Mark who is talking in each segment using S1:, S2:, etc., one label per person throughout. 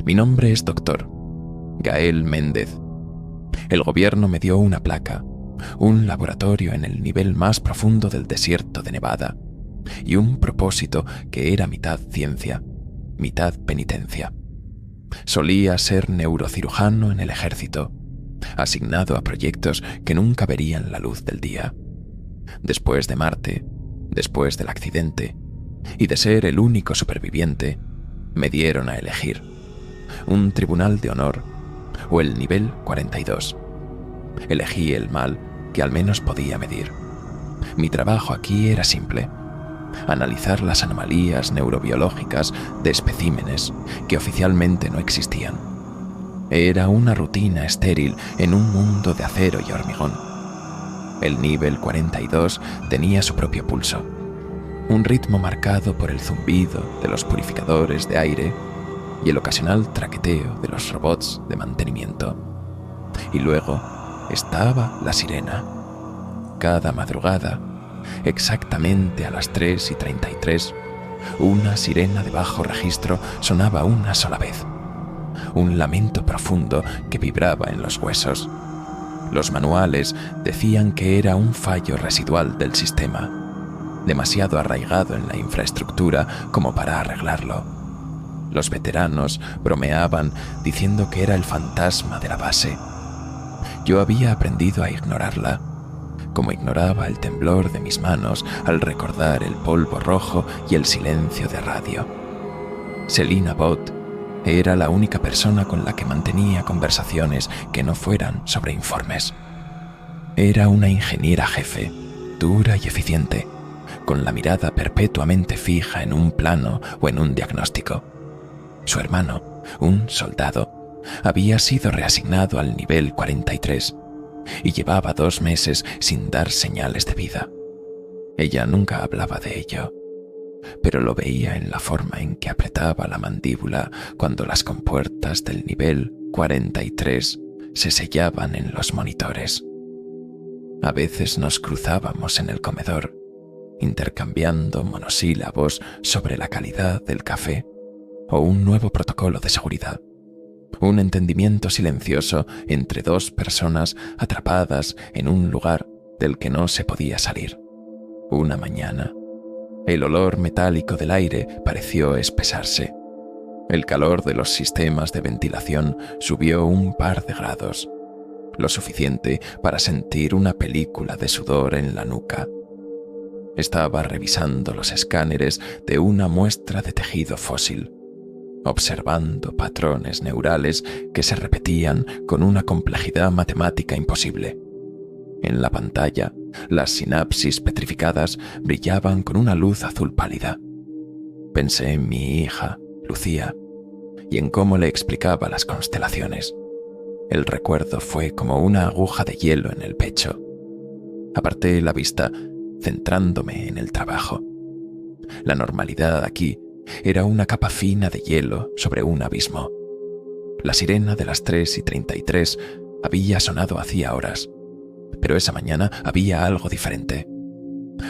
S1: Mi nombre es Dr. Gael Méndez. El gobierno me dio una placa, un laboratorio en el nivel más profundo del desierto de Nevada y un propósito que era mitad ciencia, mitad penitencia. Solía ser neurocirujano en el ejército, asignado a proyectos que nunca verían la luz del día. Después de Marte, después del accidente y de ser el único superviviente, me dieron a elegir un tribunal de honor o el nivel 42. Elegí el mal que al menos podía medir. Mi trabajo aquí era simple: analizar las anomalías neurobiológicas de especímenes que oficialmente no existían. Era una rutina estéril en un mundo de acero y hormigón. El nivel 42 tenía su propio pulso, un ritmo marcado por el zumbido de los purificadores de aire y el ocasional traqueteo de los robots de mantenimiento. Y luego estaba la sirena. Cada madrugada, exactamente a las 3:33, una sirena de bajo registro sonaba una sola vez. Un lamento profundo que vibraba en los huesos. Los manuales decían que era un fallo residual del sistema, demasiado arraigado en la infraestructura como para arreglarlo. Los veteranos bromeaban diciendo que era el fantasma de la base. Yo había aprendido a ignorarla, como ignoraba el temblor de mis manos al recordar el polvo rojo y el silencio de radio. Selina Bott era la única persona con la que mantenía conversaciones que no fueran sobre informes. Era una ingeniera jefe, dura y eficiente, con la mirada perpetuamente fija en un plano o en un diagnóstico. Su hermano, un soldado, había sido reasignado al nivel 43 y llevaba 2 meses sin dar señales de vida. Ella nunca hablaba de ello, pero lo veía en la forma en que apretaba la mandíbula cuando las compuertas del nivel 43 se sellaban en los monitores. A veces nos cruzábamos en el comedor, intercambiando monosílabos sobre la calidad del café o un nuevo protocolo de seguridad. Un entendimiento silencioso entre 2 personas atrapadas en un lugar del que no se podía salir. Una mañana, el olor metálico del aire pareció espesarse. El calor de los sistemas de ventilación subió un par de grados, lo suficiente para sentir una película de sudor en la nuca. Estaba revisando los escáneres de una muestra de tejido fósil, observando patrones neurales que se repetían con una complejidad matemática imposible. En la pantalla, las sinapsis petrificadas brillaban con una luz azul pálida. Pensé en mi hija, Lucía, y en cómo le explicaba las constelaciones. El recuerdo fue como una aguja de hielo en el pecho. Aparté la vista, centrándome en el trabajo. La normalidad aquí era una capa fina de hielo sobre un abismo. La sirena de las 3:33 había sonado hacía horas, pero esa mañana había algo diferente.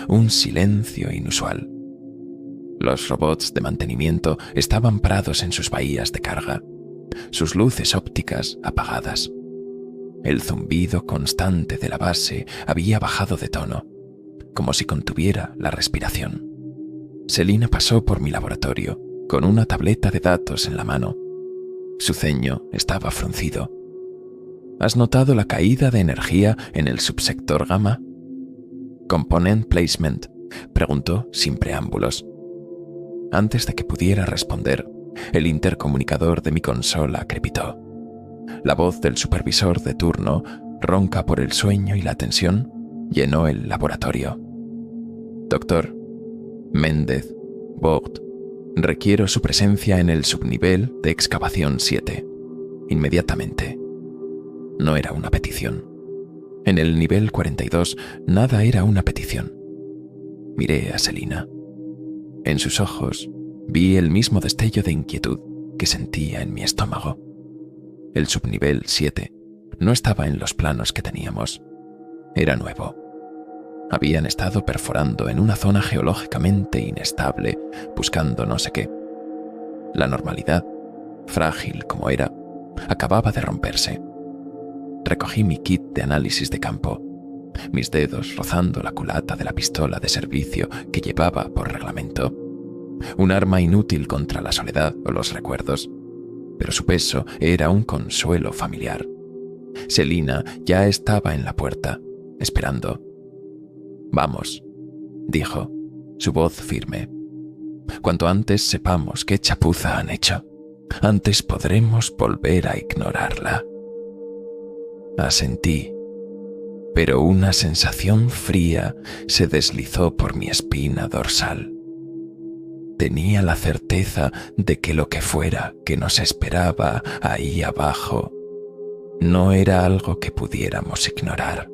S1: Un silencio inusual. Los robots de mantenimiento estaban parados en sus bahías de carga, sus luces ópticas apagadas. El zumbido constante de la base había bajado de tono, como si contuviera la respiración. Selina pasó por mi laboratorio con una tableta de datos en la mano. Su ceño estaba fruncido. ¿Has notado la caída de energía en el subsector gamma? Component placement, preguntó sin preámbulos. Antes de que pudiera responder, el intercomunicador de mi consola crepitó. La voz del supervisor de turno, ronca por el sueño y la tensión, llenó el laboratorio. Doctor Méndez Bott, requiero su presencia en el subnivel de excavación 7. Inmediatamente. No era una petición. En el nivel 42 nada era una petición. Miré a Selina. En sus ojos vi el mismo destello de inquietud que sentía en mi estómago. El subnivel 7 no estaba en los planos que teníamos. Era nuevo. Habían estado perforando en una zona geológicamente inestable, buscando no sé qué. La normalidad frágil como era, acababa de romperse. Recogí mi kit de análisis de campo, mis dedos rozando la culata de la pistola de servicio que llevaba por reglamento. Un arma inútil contra la soledad o los recuerdos, pero su peso era un consuelo familiar. Selina ya estaba en la puerta, esperando. «Vamos», dijo, su voz firme. «Cuanto antes sepamos qué chapuza han hecho, antes podremos volver a ignorarla». Asentí, pero una sensación fría se deslizó por mi espina dorsal. Tenía la certeza de que lo que fuera que nos esperaba ahí abajo no era algo que pudiéramos ignorar.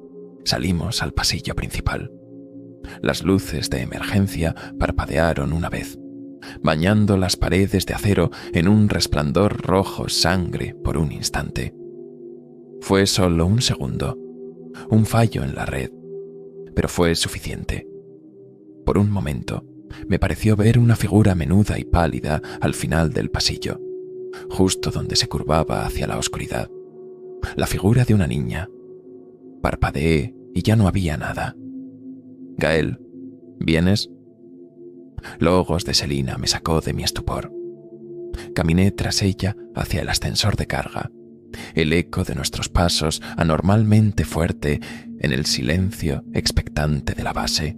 S1: Salimos al pasillo principal. Las luces de emergencia parpadearon una vez, bañando las paredes de acero en un resplandor rojo sangre por un instante. Fue solo un segundo, un fallo en la red, pero fue suficiente. Por un momento, me pareció ver una figura menuda y pálida al final del pasillo, justo donde se curvaba hacia la oscuridad. La figura de una niña. Parpadeé y ya no había nada. «Gael, ¿vienes?» Logos de Selina me sacó de mi estupor. Caminé tras ella hacia el ascensor de carga. El eco de nuestros pasos anormalmente fuerte en el silencio expectante de la base.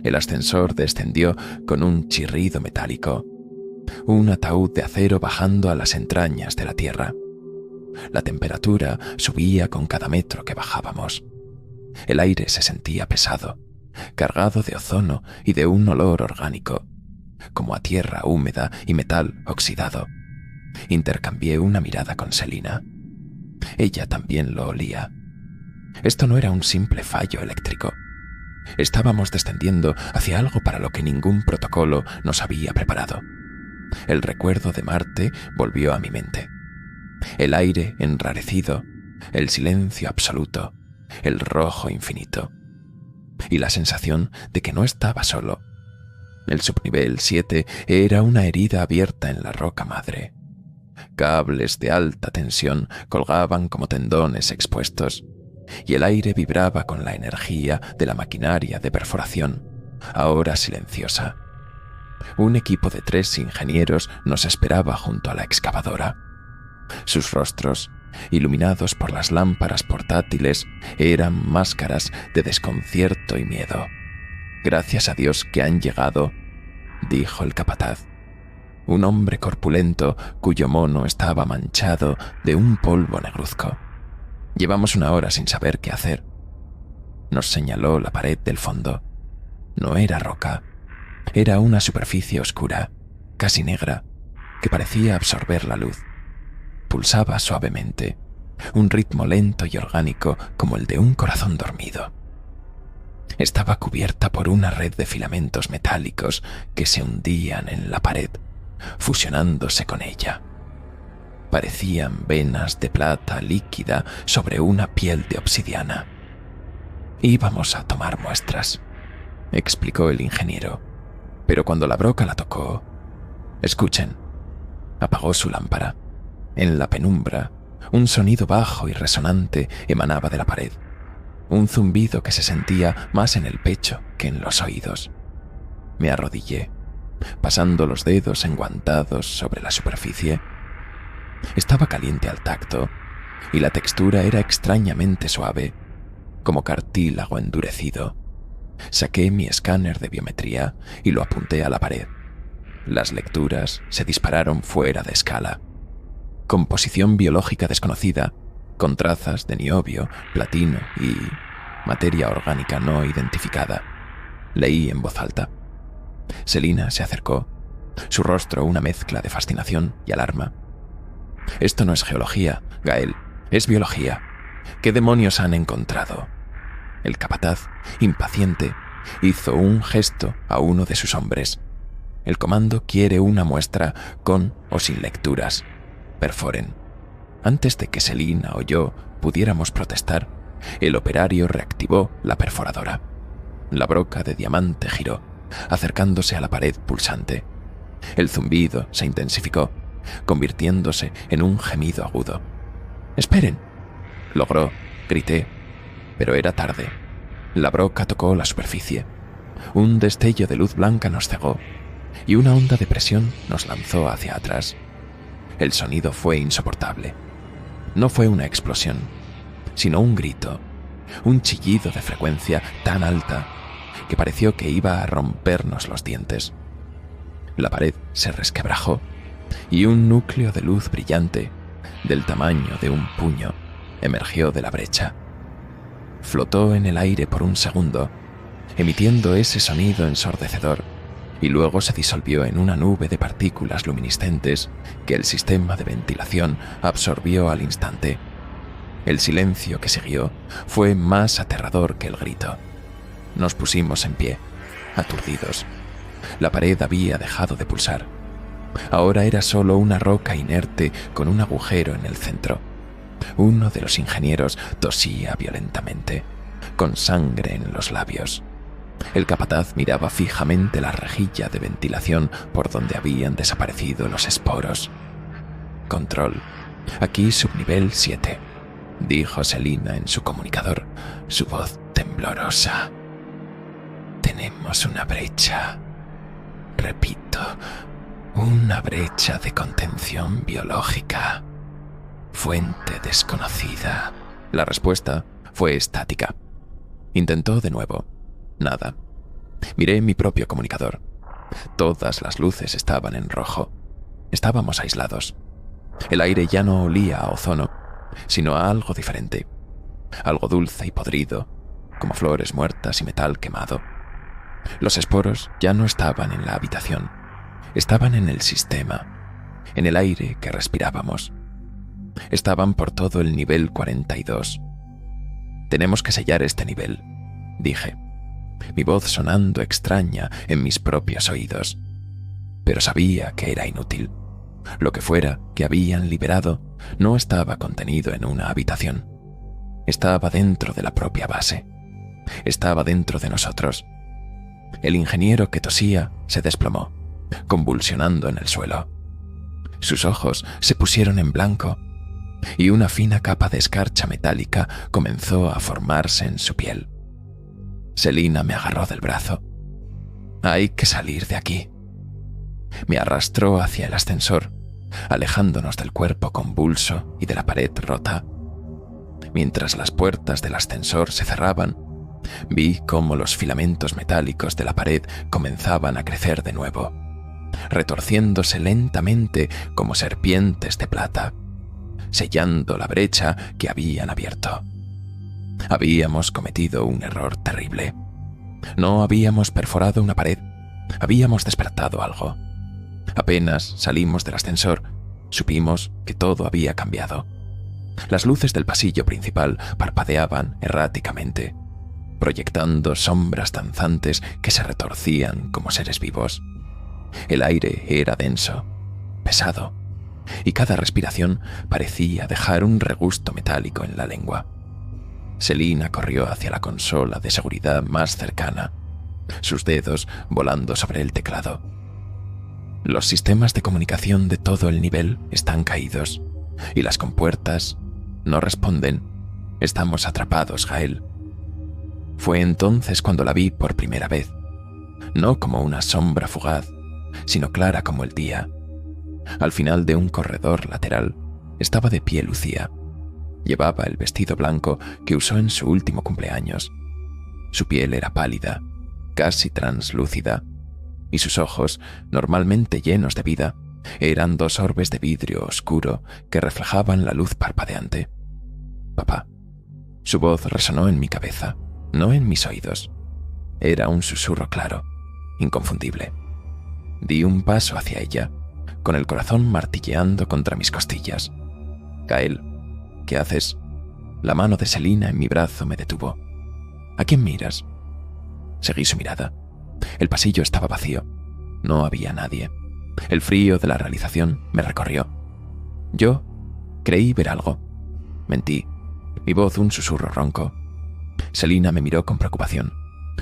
S1: El ascensor descendió con un chirrido metálico, un ataúd de acero bajando a las entrañas de la tierra. La temperatura subía con cada metro que bajábamos. El aire se sentía pesado, cargado de ozono y de un olor orgánico, como a tierra húmeda y metal oxidado. Intercambié una mirada con Selina. Ella también lo olía. Esto no era un simple fallo eléctrico. Estábamos descendiendo hacia algo para lo que ningún protocolo nos había preparado. El recuerdo de Marte volvió a mi mente. El aire enrarecido, el silencio absoluto, el rojo infinito. Y la sensación de que no estaba solo. El subnivel 7 era una herida abierta en la roca madre. Cables de alta tensión colgaban como tendones expuestos, y el aire vibraba con la energía de la maquinaria de perforación, ahora silenciosa. Un equipo de 3 ingenieros nos esperaba junto a la excavadora. Sus rostros, iluminados por las lámparas portátiles, eran máscaras de desconcierto y miedo. «Gracias a Dios que han llegado», dijo el capataz. Un hombre corpulento cuyo mono estaba manchado de un polvo negruzco. «Llevamos una hora sin saber qué hacer». Nos señaló la pared del fondo. No era roca, era una superficie oscura, casi negra, que parecía absorber la luz. Pulsaba suavemente, un ritmo lento y orgánico como el de un corazón dormido. Estaba cubierta por una red de filamentos metálicos que se hundían en la pared, fusionándose con ella. Parecían venas de plata líquida sobre una piel de obsidiana. «Íbamos a tomar muestras», explicó el ingeniero, pero cuando la broca la tocó... «Escuchen». Apagó su lámpara. En la penumbra, un sonido bajo y resonante emanaba de la pared, un zumbido que se sentía más en el pecho que en los oídos. Me arrodillé, pasando los dedos enguantados sobre la superficie. Estaba caliente al tacto, y la textura era extrañamente suave, como cartílago endurecido. Saqué mi escáner de biometría y lo apunté a la pared. Las lecturas se dispararon fuera de escala. Composición biológica desconocida, con trazas de niobio, platino y materia orgánica no identificada. Leí en voz alta. Selina se acercó, su rostro una mezcla de fascinación y alarma. «Esto no es geología, Gael, es biología. ¿Qué demonios han encontrado?» El capataz, impaciente, hizo un gesto a uno de sus hombres. «El comando quiere una muestra con o sin lecturas. Perforen». Antes de que Selina o yo pudiéramos protestar, el operario reactivó la perforadora. La broca de diamante giró, acercándose a la pared pulsante. El zumbido se intensificó, convirtiéndose en un gemido agudo. «¡Esperen!». Logró, grité, pero era tarde. La broca tocó la superficie. Un destello de luz blanca nos cegó y una onda de presión nos lanzó hacia atrás. El sonido fue insoportable. No fue una explosión, sino un grito, un chillido de frecuencia tan alta que pareció que iba a rompernos los dientes. La pared se resquebrajó y un núcleo de luz brillante, del tamaño de un puño, emergió de la brecha. Flotó en el aire por un segundo, emitiendo ese sonido ensordecedor, y luego se disolvió en una nube de partículas luminiscentes que el sistema de ventilación absorbió al instante. El silencio que siguió fue más aterrador que el grito. Nos pusimos en pie, aturdidos. La pared había dejado de pulsar. Ahora era solo una roca inerte con un agujero en el centro. Uno de los ingenieros tosía violentamente, con sangre en los labios. El capataz miraba fijamente la rejilla de ventilación por donde habían desaparecido los esporos. «Control, aquí subnivel 7», dijo Selina en su comunicador, su voz temblorosa. «Tenemos una brecha. Repito, una brecha de contención biológica. Fuente desconocida». La respuesta fue estática. Intentó de nuevo. Nada. Miré mi propio comunicador. Todas las luces estaban en rojo. Estábamos aislados. El aire ya no olía a ozono, sino a algo diferente. Algo dulce y podrido, como flores muertas y metal quemado. Los esporos ya no estaban en la habitación. Estaban en el sistema, en el aire que respirábamos. Estaban por todo el nivel 42. «Tenemos que sellar este nivel», dije, mi voz sonando extraña en mis propios oídos. Pero sabía que era inútil. Lo que fuera que habían liberado no estaba contenido en una habitación. Estaba dentro de la propia base. Estaba dentro de nosotros. El ingeniero que tosía se desplomó, convulsionando en el suelo. Sus ojos se pusieron en blanco y una fina capa de escarcha metálica comenzó a formarse en su piel. Selina me agarró del brazo. «Hay que salir de aquí». Me arrastró hacia el ascensor, alejándonos del cuerpo convulso y de la pared rota. Mientras las puertas del ascensor se cerraban, vi cómo los filamentos metálicos de la pared comenzaban a crecer de nuevo, retorciéndose lentamente como serpientes de plata, sellando la brecha que habían abierto. Habíamos cometido un error terrible. No habíamos perforado una pared, habíamos despertado algo. Apenas salimos del ascensor, supimos que todo había cambiado. Las luces del pasillo principal parpadeaban erráticamente, proyectando sombras danzantes que se retorcían como seres vivos. El aire era denso, pesado, y cada respiración parecía dejar un regusto metálico en la lengua. Selina corrió hacia la consola de seguridad más cercana, sus dedos volando sobre el teclado. «Los sistemas de comunicación de todo el nivel están caídos, y las compuertas no responden. Estamos atrapados, Gael». Fue entonces cuando la vi por primera vez, no como una sombra fugaz, sino clara como el día. Al final de un corredor lateral estaba de pie Lucía. Llevaba el vestido blanco que usó en su último cumpleaños. Su piel era pálida, casi translúcida, y sus ojos, normalmente llenos de vida, eran dos orbes de vidrio oscuro que reflejaban la luz parpadeante. «Papá». Su voz resonó en mi cabeza, no en mis oídos. Era un susurro claro, inconfundible. Di un paso hacia ella, con el corazón martilleando contra mis costillas. «Gael, ¿qué haces?». La mano de Selina en mi brazo me detuvo. «¿A quién miras?». Seguí su mirada. El pasillo estaba vacío. No había nadie. El frío de la realización me recorrió. Yo creí ver algo. Mentí. Mi voz un susurro ronco. Selina me miró con preocupación,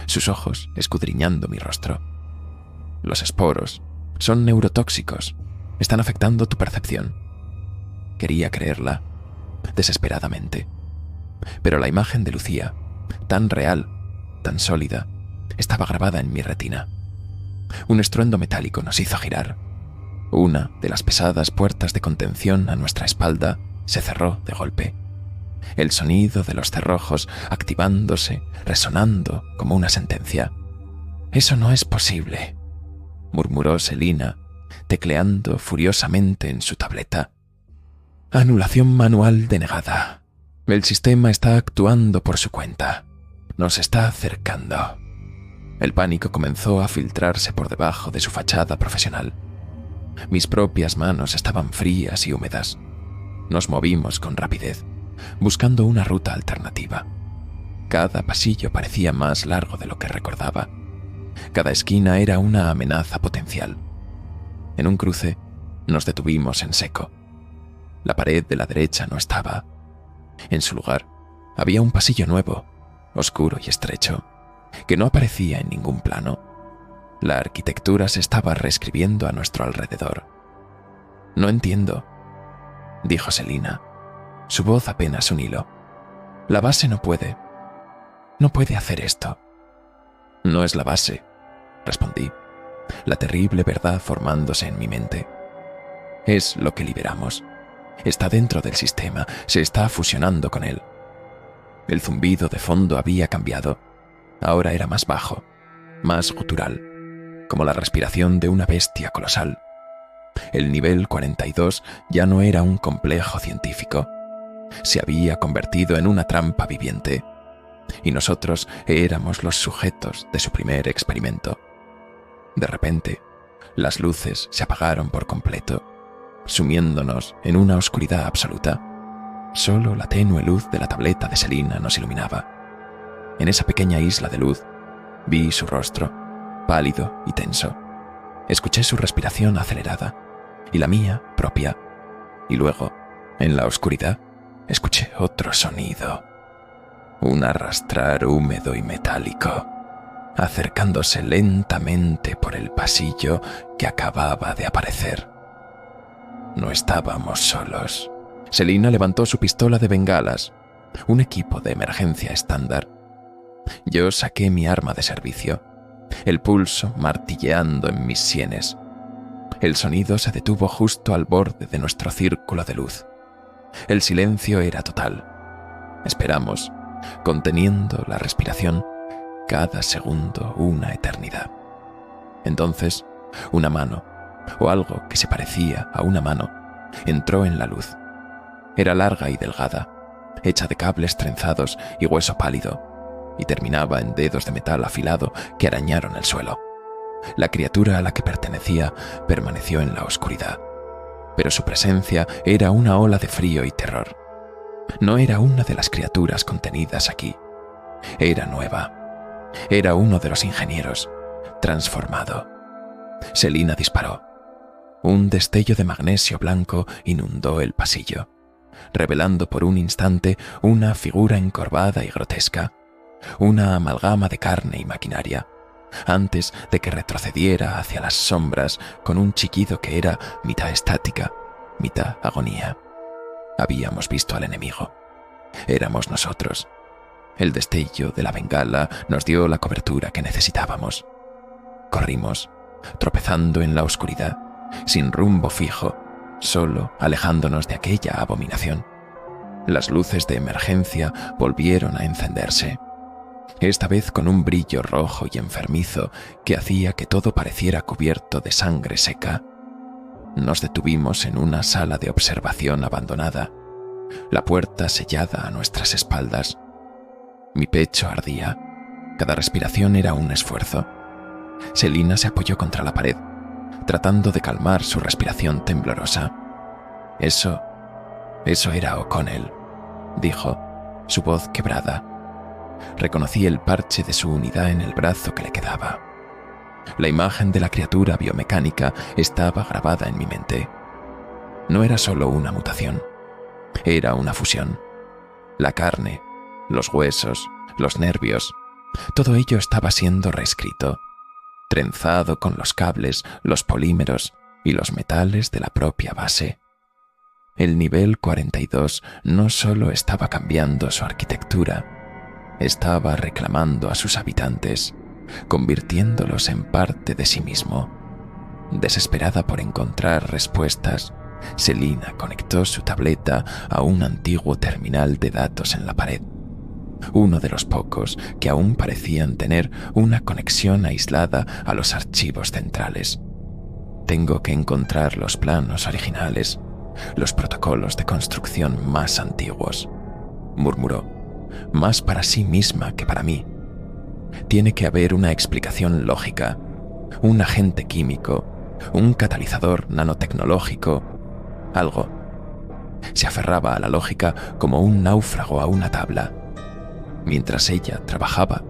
S1: sus ojos escudriñando mi rostro. «Los esporos son neurotóxicos», están afectando tu percepción. Quería creerla, desesperadamente. Pero la imagen de Lucía, tan real, tan sólida, estaba grabada en mi retina. Un estruendo metálico nos hizo girar. Una de las pesadas puertas de contención a nuestra espalda se cerró de golpe. El sonido de los cerrojos activándose, resonando como una sentencia. «Eso no es posible», murmuró Selina, tecleando furiosamente en su tableta. «Anulación manual denegada. El sistema está actuando por su cuenta. Nos está acercando». El pánico comenzó a filtrarse por debajo de su fachada profesional. Mis propias manos estaban frías y húmedas. Nos movimos con rapidez, buscando una ruta alternativa. Cada pasillo parecía más largo de lo que recordaba. Cada esquina era una amenaza potencial. En un cruce, nos detuvimos en seco. La pared de la derecha no estaba. En su lugar, había un pasillo nuevo, oscuro y estrecho, que no aparecía en ningún plano. La arquitectura se estaba reescribiendo a nuestro alrededor. «No entiendo», dijo Selina, su voz apenas un hilo. «La base no puede hacer esto». «No es la base», respondí, la terrible verdad formándose en mi mente. «Es lo que liberamos. Está dentro del sistema, se está fusionando con él». El zumbido de fondo había cambiado. Ahora era más bajo, más gutural, como la respiración de una bestia colosal. El nivel 42 ya no era un complejo científico. Se había convertido en una trampa viviente, y nosotros éramos los sujetos de su primer experimento. De repente, las luces se apagaron por completo, sumiéndonos en una oscuridad absoluta. Solo la tenue luz de la tableta de Selina nos iluminaba. En esa pequeña isla de luz, vi su rostro, pálido y tenso. Escuché su respiración acelerada, y la mía propia. Y luego, en la oscuridad, escuché otro sonido. Un arrastrar húmedo y metálico, acercándose lentamente por el pasillo que acababa de aparecer. No estábamos solos. Selina levantó su pistola de bengalas, un equipo de emergencia estándar. Yo saqué mi arma de servicio, el pulso martilleando en mis sienes. El sonido se detuvo justo al borde de nuestro círculo de luz. El silencio era total. Esperamos, conteniendo la respiración, cada segundo una eternidad. Entonces, una mano, o algo que se parecía a una mano, entró en la luz. Era larga y delgada, hecha de cables trenzados y hueso pálido, y terminaba en dedos de metal afilado que arañaron el suelo. La criatura a la que pertenecía permaneció en la oscuridad, pero su presencia era una ola de frío y terror. No era una de las criaturas contenidas aquí. Era nueva. Era uno de los ingenieros, transformado. Selina disparó. Un destello de magnesio blanco inundó el pasillo, revelando por un instante una figura encorvada y grotesca, una amalgama de carne y maquinaria, antes de que retrocediera hacia las sombras con un chillido que era mitad estática, mitad agonía. Habíamos visto al enemigo. Éramos nosotros. El destello de la bengala nos dio la cobertura que necesitábamos. Corrimos, tropezando en la oscuridad, sin rumbo fijo, solo alejándonos de aquella abominación. Las luces de emergencia volvieron a encenderse, esta vez con un brillo rojo y enfermizo que hacía que todo pareciera cubierto de sangre seca. Nos detuvimos en una sala de observación abandonada, la puerta sellada a nuestras espaldas. Mi pecho ardía, cada respiración era un esfuerzo. Selina se apoyó contra la pared, tratando de calmar su respiración temblorosa. Eso era O'Connell, dijo, su voz quebrada. Reconocí el parche de su unidad en el brazo que le quedaba. La imagen de la criatura biomecánica estaba grabada en mi mente. No era solo una mutación, era una fusión. La carne, los huesos, los nervios, todo ello estaba siendo reescrito, trenzado con los cables, los polímeros, y los metales de la propia base. El nivel 42 no solo estaba cambiando su arquitectura, estaba reclamando a sus habitantes, convirtiéndolos en parte de sí mismo. Desesperada por encontrar respuestas, Selina conectó su tableta a un antiguo terminal de datos en la pared, uno de los pocos que aún parecían tener una conexión aislada a los archivos centrales. Tengo que encontrar los planos originales, los protocolos de construcción más antiguos, murmuró, más para sí misma que para mí. Tiene que haber una explicación lógica, un agente químico, un catalizador nanotecnológico, algo. Se aferraba a la lógica como un náufrago a una tabla. Mientras ella trabajaba,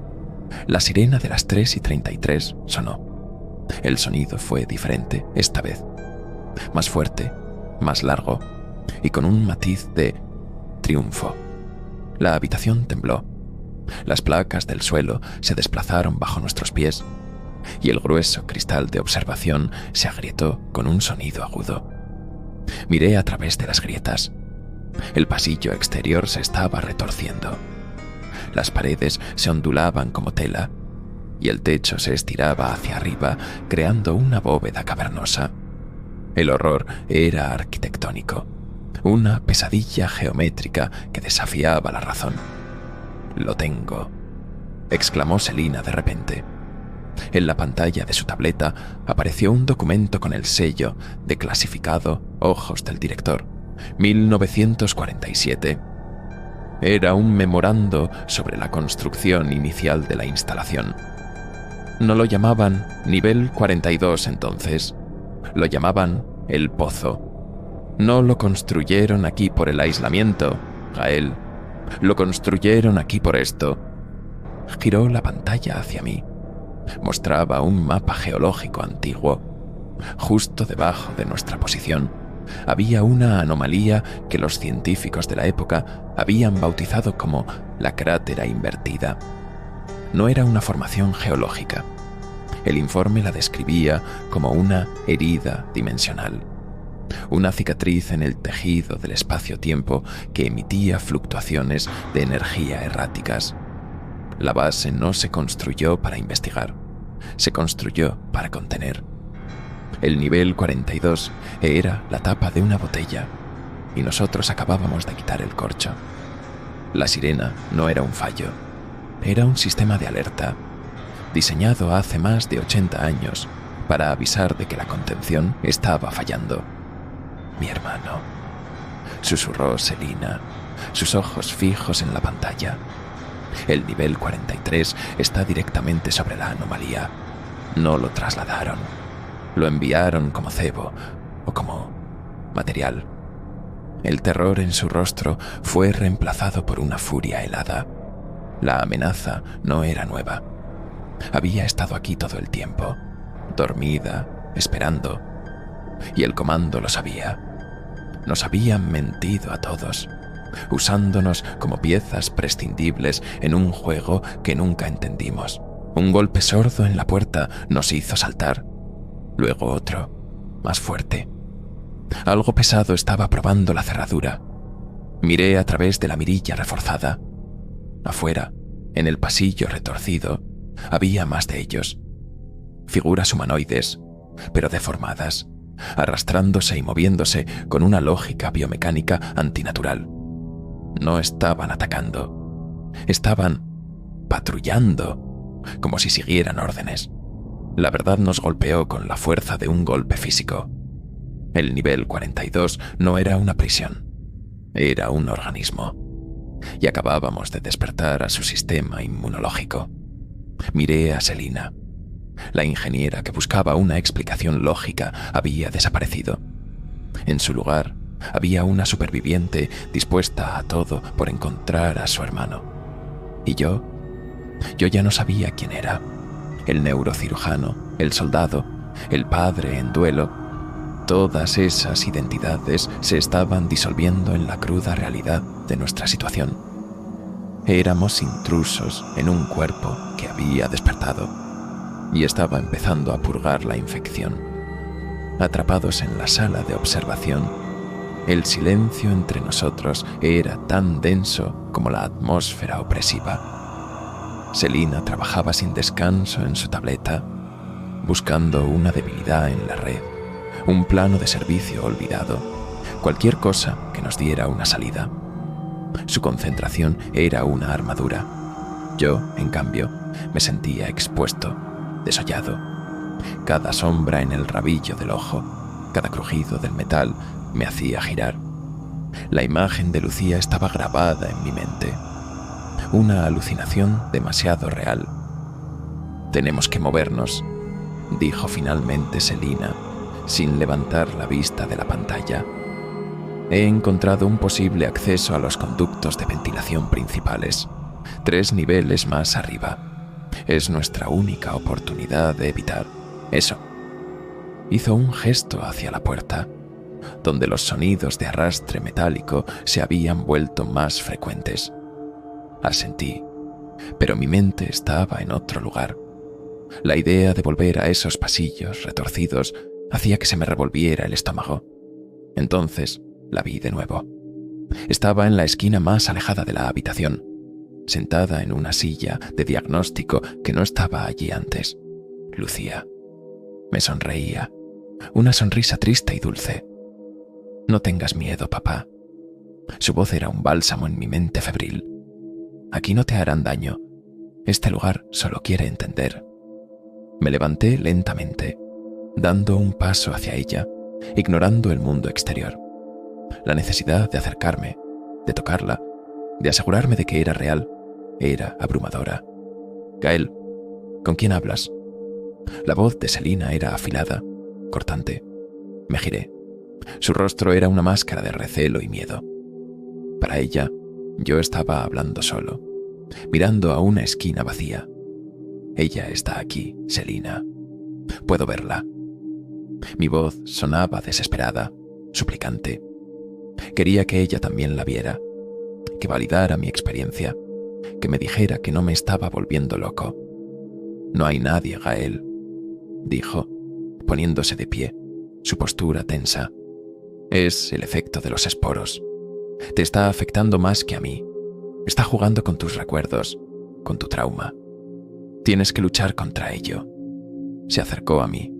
S1: la sirena de las 3:33 sonó. El sonido fue diferente esta vez, más fuerte, más largo y con un matiz de triunfo. La habitación tembló. Las placas del suelo se desplazaron bajo nuestros pies y el grueso cristal de observación se agrietó con un sonido agudo. Miré a través de las grietas. El pasillo exterior se estaba retorciendo. Las paredes se ondulaban como tela y el techo se estiraba hacia arriba, creando una bóveda cavernosa. El horror era arquitectónico, una pesadilla geométrica que desafiaba la razón. «Lo tengo», exclamó Selina de repente. En la pantalla de su tableta apareció un documento con el sello de clasificado Ojos del Director, 1947. Era un memorando sobre la construcción inicial de la instalación. No lo llamaban nivel 42 entonces, lo llamaban el pozo. No lo construyeron aquí por el aislamiento, Gael. Lo construyeron aquí por esto. Giró la pantalla hacia mí. Mostraba un mapa geológico antiguo. Justo debajo de nuestra posición había una anomalía que los científicos de la época habían bautizado como la crátera invertida. No era una formación geológica. El informe la describía como una herida dimensional, una cicatriz en el tejido del espacio-tiempo que emitía fluctuaciones de energía erráticas. La base no se construyó para investigar, se construyó para contener. El nivel 42 era la tapa de una botella y nosotros acabábamos de quitar el corcho. La sirena no era un fallo, era un sistema de alerta, diseñado hace más de 80 años para avisar de que la contención estaba fallando. «Mi hermano», susurró Selina, sus ojos fijos en la pantalla. «El nivel 43 está directamente sobre la anomalía. No lo trasladaron. Lo enviaron como cebo o como material». El terror en su rostro fue reemplazado por una furia helada. La amenaza no era nueva. Había estado aquí todo el tiempo, dormida, esperando. Y el comando lo sabía. Nos habían mentido a todos, usándonos como piezas prescindibles en un juego que nunca entendimos. Un golpe sordo en la puerta nos hizo saltar. Luego otro, más fuerte. Algo pesado estaba probando la cerradura. Miré a través de la mirilla reforzada. Afuera, en el pasillo retorcido, había más de ellos. Figuras humanoides, pero deformadas, arrastrándose y moviéndose con una lógica biomecánica antinatural. No estaban atacando, estaban patrullando, como si siguieran órdenes. La verdad nos golpeó con la fuerza de un golpe físico. El nivel 42 no era una prisión, era un organismo. Y acabábamos de despertar a su sistema inmunológico. Miré a Selina. La ingeniera que buscaba una explicación lógica había desaparecido. En su lugar, había una superviviente dispuesta a todo por encontrar a su hermano. Y yo ya no sabía quién era. El neurocirujano, el soldado, el padre en duelo. Todas esas identidades se estaban disolviendo en la cruda realidad de nuestra situación. Éramos intrusos en un cuerpo que había despertado y estaba empezando a purgar la infección. atrapados en la sala de observación. El silencio entre nosotros era tan denso como la atmósfera opresiva. Selina trabajaba sin descanso en su tableta, buscando una debilidad en la red, un plano de servicio olvidado, cualquier cosa que nos diera una salida. Su concentración era una armadura. Yo, en cambio, me sentía expuesto, desollado. Cada sombra en el rabillo del ojo, cada crujido del metal me hacía girar. La imagen de Lucía estaba grabada en mi mente. Una alucinación demasiado real. «Tenemos que movernos», dijo finalmente Selina, sin levantar la vista de la pantalla. He encontrado un posible acceso a los conductos de ventilación principales, 3 niveles más arriba. Es nuestra única oportunidad de evitar eso. Hizo un gesto hacia la puerta, donde los sonidos de arrastre metálico se habían vuelto más frecuentes. Asentí, pero mi mente estaba en otro lugar. La idea de volver a esos pasillos retorcidos hacía que se me revolviera el estómago. Entonces la vi de nuevo. Estaba en la esquina más alejada de la habitación, sentada en una silla de diagnóstico que no estaba allí antes. Lucía. Me sonreía, una sonrisa triste y dulce. «No tengas miedo, papá». Su voz era un bálsamo en mi mente febril. «Aquí no te harán daño. Este lugar solo quiere entender». Me levanté lentamente, dando un paso hacia ella, ignorando el mundo exterior. La necesidad de acercarme, de tocarla, de asegurarme de que era real, era abrumadora. «Gael, ¿con quién hablas?» La voz de Selina era afilada, cortante. Me giré. Su rostro era una máscara de recelo y miedo. Para ella, yo estaba hablando solo, mirando a una esquina vacía. «Ella está aquí, Selina. Puedo verla». Mi voz sonaba desesperada, suplicante. Quería que ella también la viera, que validara mi experiencia, que me dijera que no me estaba volviendo loco. «No hay nadie, Gael», dijo, poniéndose de pie, su postura tensa. «Es el efecto de los esporos. Te está afectando más que a mí. Está jugando con tus recuerdos, con tu trauma. Tienes que luchar contra ello». Se acercó a mí,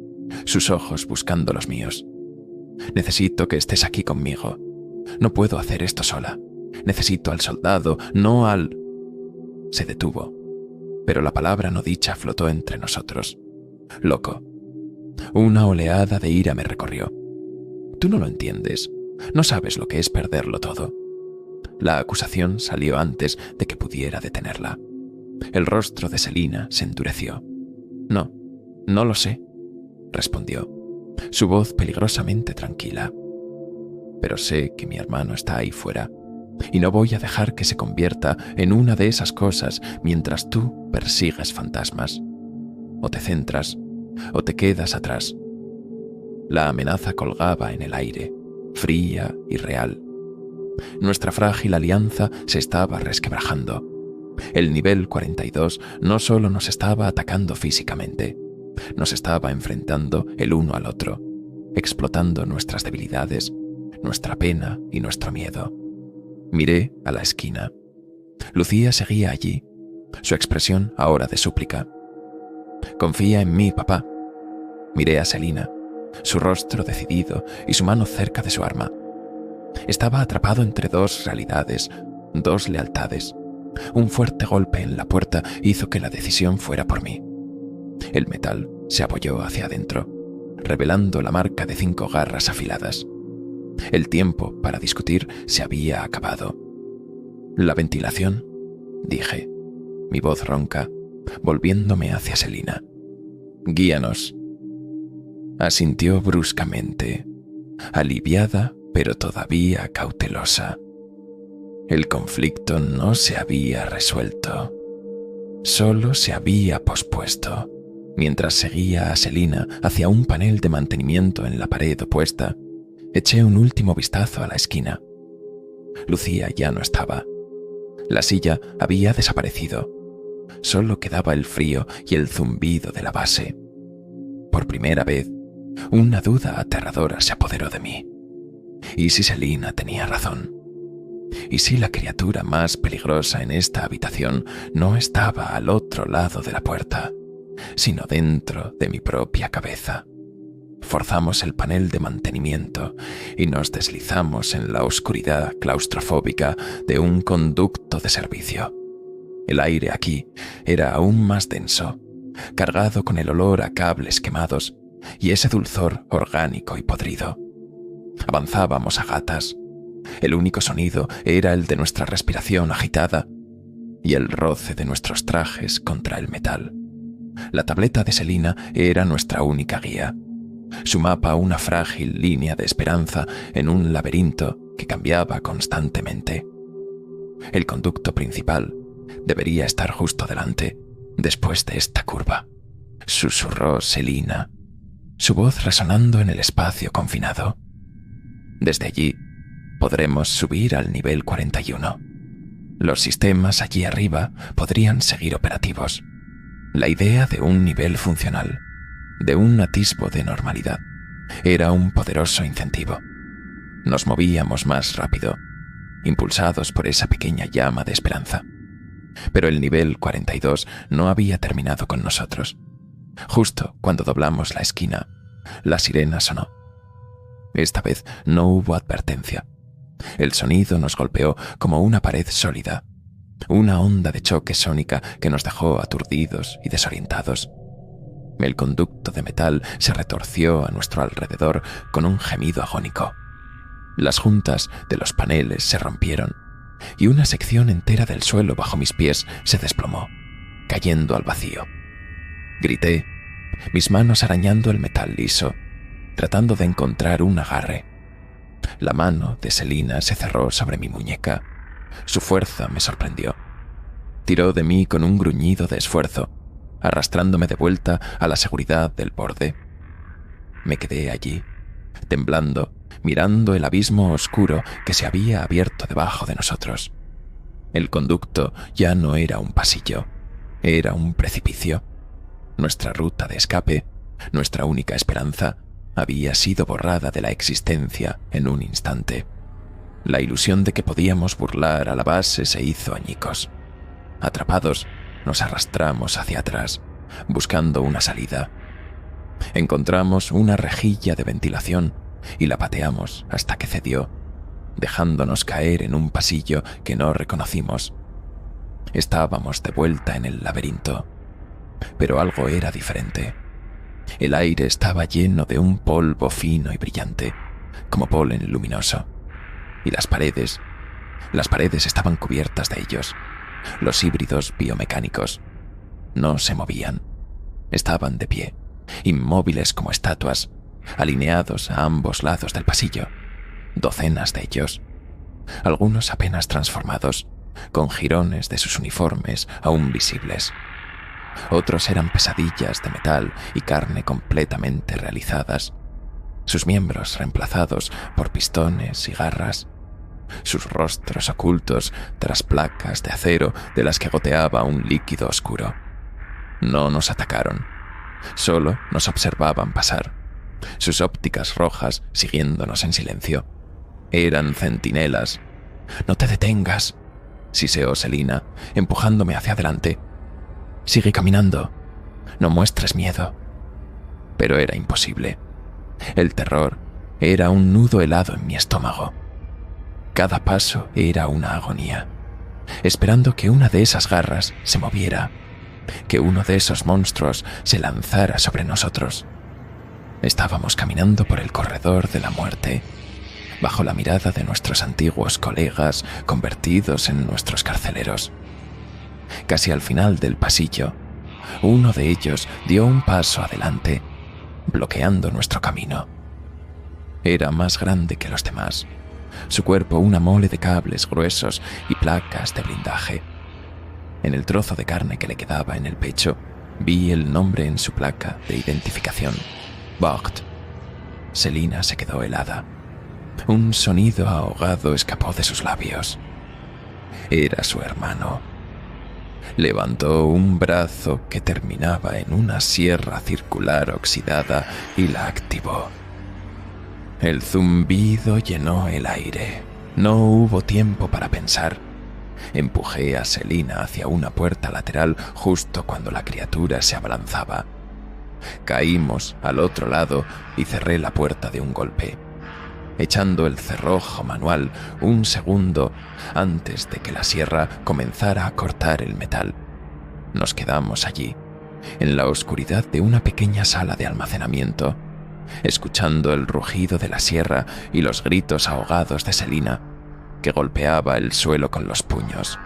S1: sus ojos buscando los míos. «Necesito que estés aquí conmigo. No puedo hacer esto sola. Necesito al soldado, no al...» Se detuvo, pero la palabra no dicha flotó entre nosotros. «Loco». Una oleada de ira me recorrió. «Tú no lo entiendes. No sabes lo que es perderlo todo». La acusación salió antes de que pudiera detenerla. El rostro de Selina se endureció. «No, no lo sé», respondió, su voz peligrosamente tranquila. «Pero sé que mi hermano está ahí fuera, y no voy a dejar que se convierta en una de esas cosas mientras tú persigues fantasmas. O te centras, o te quedas atrás». La amenaza colgaba en el aire, fría y real. Nuestra frágil alianza se estaba resquebrajando. El nivel 42 no solo nos estaba atacando físicamente, nos estaba enfrentando el uno al otro, explotando nuestras debilidades, nuestra pena y nuestro miedo. Miré a la esquina. Lucía seguía allí, su expresión ahora de súplica. «Confía en mí, papá». Miré a Selina, su rostro decidido y su mano cerca de su arma. Estaba atrapado entre 2 realidades, 2 lealtades. Un fuerte golpe en la puerta hizo que la decisión fuera por mí. El metal se apoyó hacia adentro, revelando la marca de 5 garras afiladas. El tiempo para discutir se había acabado. «La ventilación», dije, mi voz ronca, volviéndome hacia Selina. «Guíanos». Asintió bruscamente, aliviada pero todavía cautelosa. El conflicto no se había resuelto, solo se había pospuesto. Mientras seguía a Selina hacia un panel de mantenimiento en la pared opuesta, eché un último vistazo a la esquina. Lucía ya no estaba. La silla había desaparecido. Solo quedaba el frío y el zumbido de la base. Por primera vez, Una duda aterradora se apoderó de mí. ¿Y si Selina tenía razón? ¿Y si la criatura más peligrosa en esta habitación no estaba al otro lado de la puerta, sino dentro de mi propia cabeza? Forzamos el panel de mantenimiento y nos deslizamos en la oscuridad claustrofóbica de un conducto de servicio. El aire aquí era aún más denso, cargado con el olor a cables quemados y ese dulzor orgánico y podrido. Avanzábamos a gatas. El único sonido era el de nuestra respiración agitada y el roce de nuestros trajes contra el metal. La tableta de Selina era nuestra única guía. Su mapa una frágil línea de esperanza en un laberinto que cambiaba constantemente. El conducto principal debería estar justo delante, después de esta curva, susurró Selina, su voz resonando en el espacio confinado. Desde allí podremos subir al nivel 41. Los sistemas allí arriba podrían seguir operativos. La idea de un nivel funcional, de un atisbo de normalidad, era un poderoso incentivo. Nos movíamos más rápido, impulsados por esa pequeña llama de esperanza. Pero el nivel 42 no había terminado con nosotros. Justo cuando doblamos la esquina, la sirena sonó. Esta vez no hubo advertencia. El sonido nos golpeó como una pared sólida, una onda de choque sónica que nos dejó aturdidos y desorientados. El conducto de metal se retorció a nuestro alrededor con un gemido agónico. Las juntas de los paneles se rompieron y una sección entera del suelo bajo mis pies se desplomó, cayendo al vacío. Grité, mis manos arañando el metal liso, tratando de encontrar un agarre. La mano de Selina se cerró sobre mi muñeca. Su fuerza me sorprendió. Tiró de mí con un gruñido de esfuerzo, arrastrándome de vuelta a la seguridad del borde. Me quedé allí, temblando, mirando el abismo oscuro que se había abierto debajo de nosotros. El conducto ya no era un pasillo, era un precipicio. Nuestra ruta de escape, nuestra única esperanza, había sido borrada de la existencia en un instante. La ilusión de que podíamos burlar a la base se hizo añicos. Atrapados, nos arrastramos hacia atrás, buscando una salida. Encontramos una rejilla de ventilación y la pateamos hasta que cedió, dejándonos caer en un pasillo que no reconocimos. Estábamos de vuelta en el laberinto, pero algo era diferente. El aire estaba lleno de un polvo fino y brillante, como polen luminoso, y las paredes estaban cubiertas de ellos. Los híbridos biomecánicos no se movían, estaban de pie, inmóviles como estatuas, alineados a ambos lados del pasillo, docenas de ellos, algunos apenas transformados, con jirones de sus uniformes aún visibles. Otros eran pesadillas de metal y carne completamente realizadas, sus miembros reemplazados por pistones y garras, sus rostros ocultos tras placas de acero de las que goteaba un líquido oscuro. No nos atacaron, solo nos observaban pasar, sus ópticas rojas siguiéndonos en silencio. Eran centinelas. «No te detengas», siseó Selina, empujándome hacia adelante. «Sigue caminando. No muestres miedo». Pero era imposible. El terror era un nudo helado en mi estómago. Cada paso era una agonía, esperando que una de esas garras se moviera, que uno de esos monstruos se lanzara sobre nosotros. Estábamos caminando por el corredor de la muerte, bajo la mirada de nuestros antiguos colegas convertidos en nuestros carceleros. Casi al final del pasillo, uno de ellos dio un paso adelante, bloqueando nuestro camino. Era más grande que los demás, su cuerpo una mole de cables gruesos y placas de blindaje. En el trozo de carne que le quedaba en el pecho, vi el nombre en su placa de identificación: Vogt. Selina se quedó helada. Un sonido ahogado escapó de sus labios. Era su hermano. Levantó un brazo que terminaba en una sierra circular oxidada y la activó. El zumbido llenó el aire. No hubo tiempo para pensar. Empujé a Selina hacia una puerta lateral justo cuando la criatura se abalanzaba. Caímos al otro lado y cerré la puerta de un golpe, echando el cerrojo manual un segundo antes de que la sierra comenzara a cortar el metal. Nos quedamos allí, en la oscuridad de una pequeña sala de almacenamiento, escuchando el rugido de la sierra y los gritos ahogados de Selina, que golpeaba el suelo con los puños.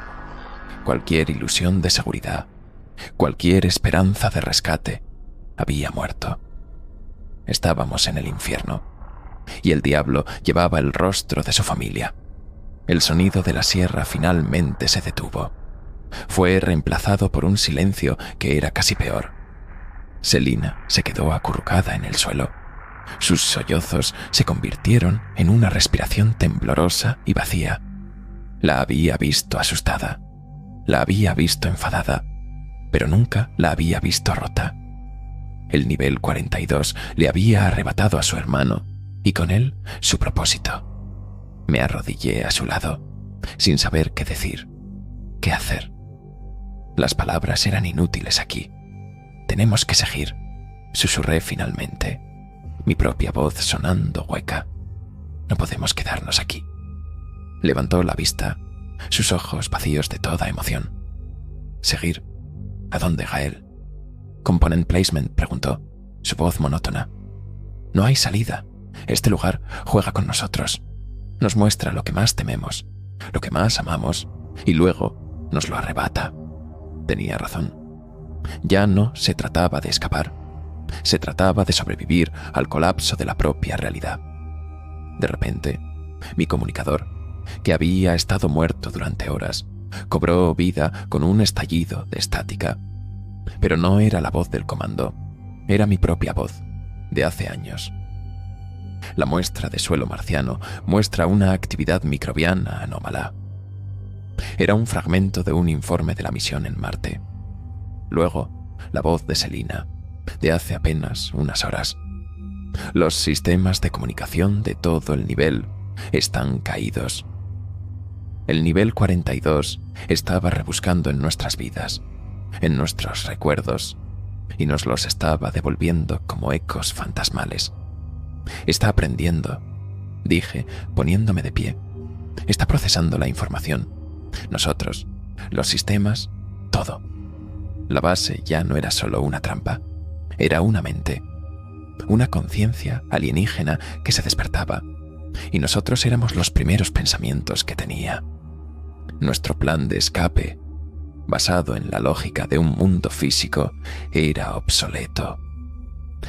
S1: Cualquier ilusión de seguridad, cualquier esperanza de rescate, había muerto. Estábamos en el infierno, y el diablo llevaba el rostro de su familia. El sonido de la sierra finalmente se detuvo. Fue reemplazado por un silencio que era casi peor. Selina se quedó acurrucada en el suelo. Sus sollozos se convirtieron en una respiración temblorosa y vacía. La había visto asustada, la había visto enfadada, pero nunca la había visto rota. El nivel 42 le había arrebatado a su hermano y con él su propósito. Me arrodillé a su lado, sin saber qué decir, qué hacer. Las palabras eran inútiles aquí. Tenemos que seguir, susurré finalmente, mi propia voz sonando hueca. No podemos quedarnos aquí. Levantó la vista, sus ojos vacíos de toda emoción. ¿Seguir? ¿A dónde, Gael? ¿Component placement?, preguntó, su voz monótona. No hay salida. Este lugar juega con nosotros. Nos muestra lo que más tememos, lo que más amamos, y luego nos lo arrebata. Tenía razón. Ya no se trataba de escapar. Se trataba de sobrevivir al colapso de la propia realidad. De repente, mi comunicador, que había estado muerto durante horas, cobró vida con un estallido de estática. Pero no era la voz del comando, era mi propia voz, de hace años. La muestra de suelo marciano muestra una actividad microbiana anómala. Era un fragmento de un informe de la misión en Marte. Luego, la voz de Selina, de hace apenas unas horas. Los sistemas de comunicación de todo el nivel están caídos. El nivel 42 estaba rebuscando en nuestras vidas, en nuestros recuerdos, y nos los estaba devolviendo como ecos fantasmales. Está aprendiendo, dije, poniéndome de pie. Está procesando la información. Nosotros, los sistemas, todo. La base ya no era solo una trampa, era una mente, una conciencia alienígena que se despertaba, y nosotros éramos los primeros pensamientos que tenía. Nuestro plan de escape, basado en la lógica de un mundo físico, era obsoleto.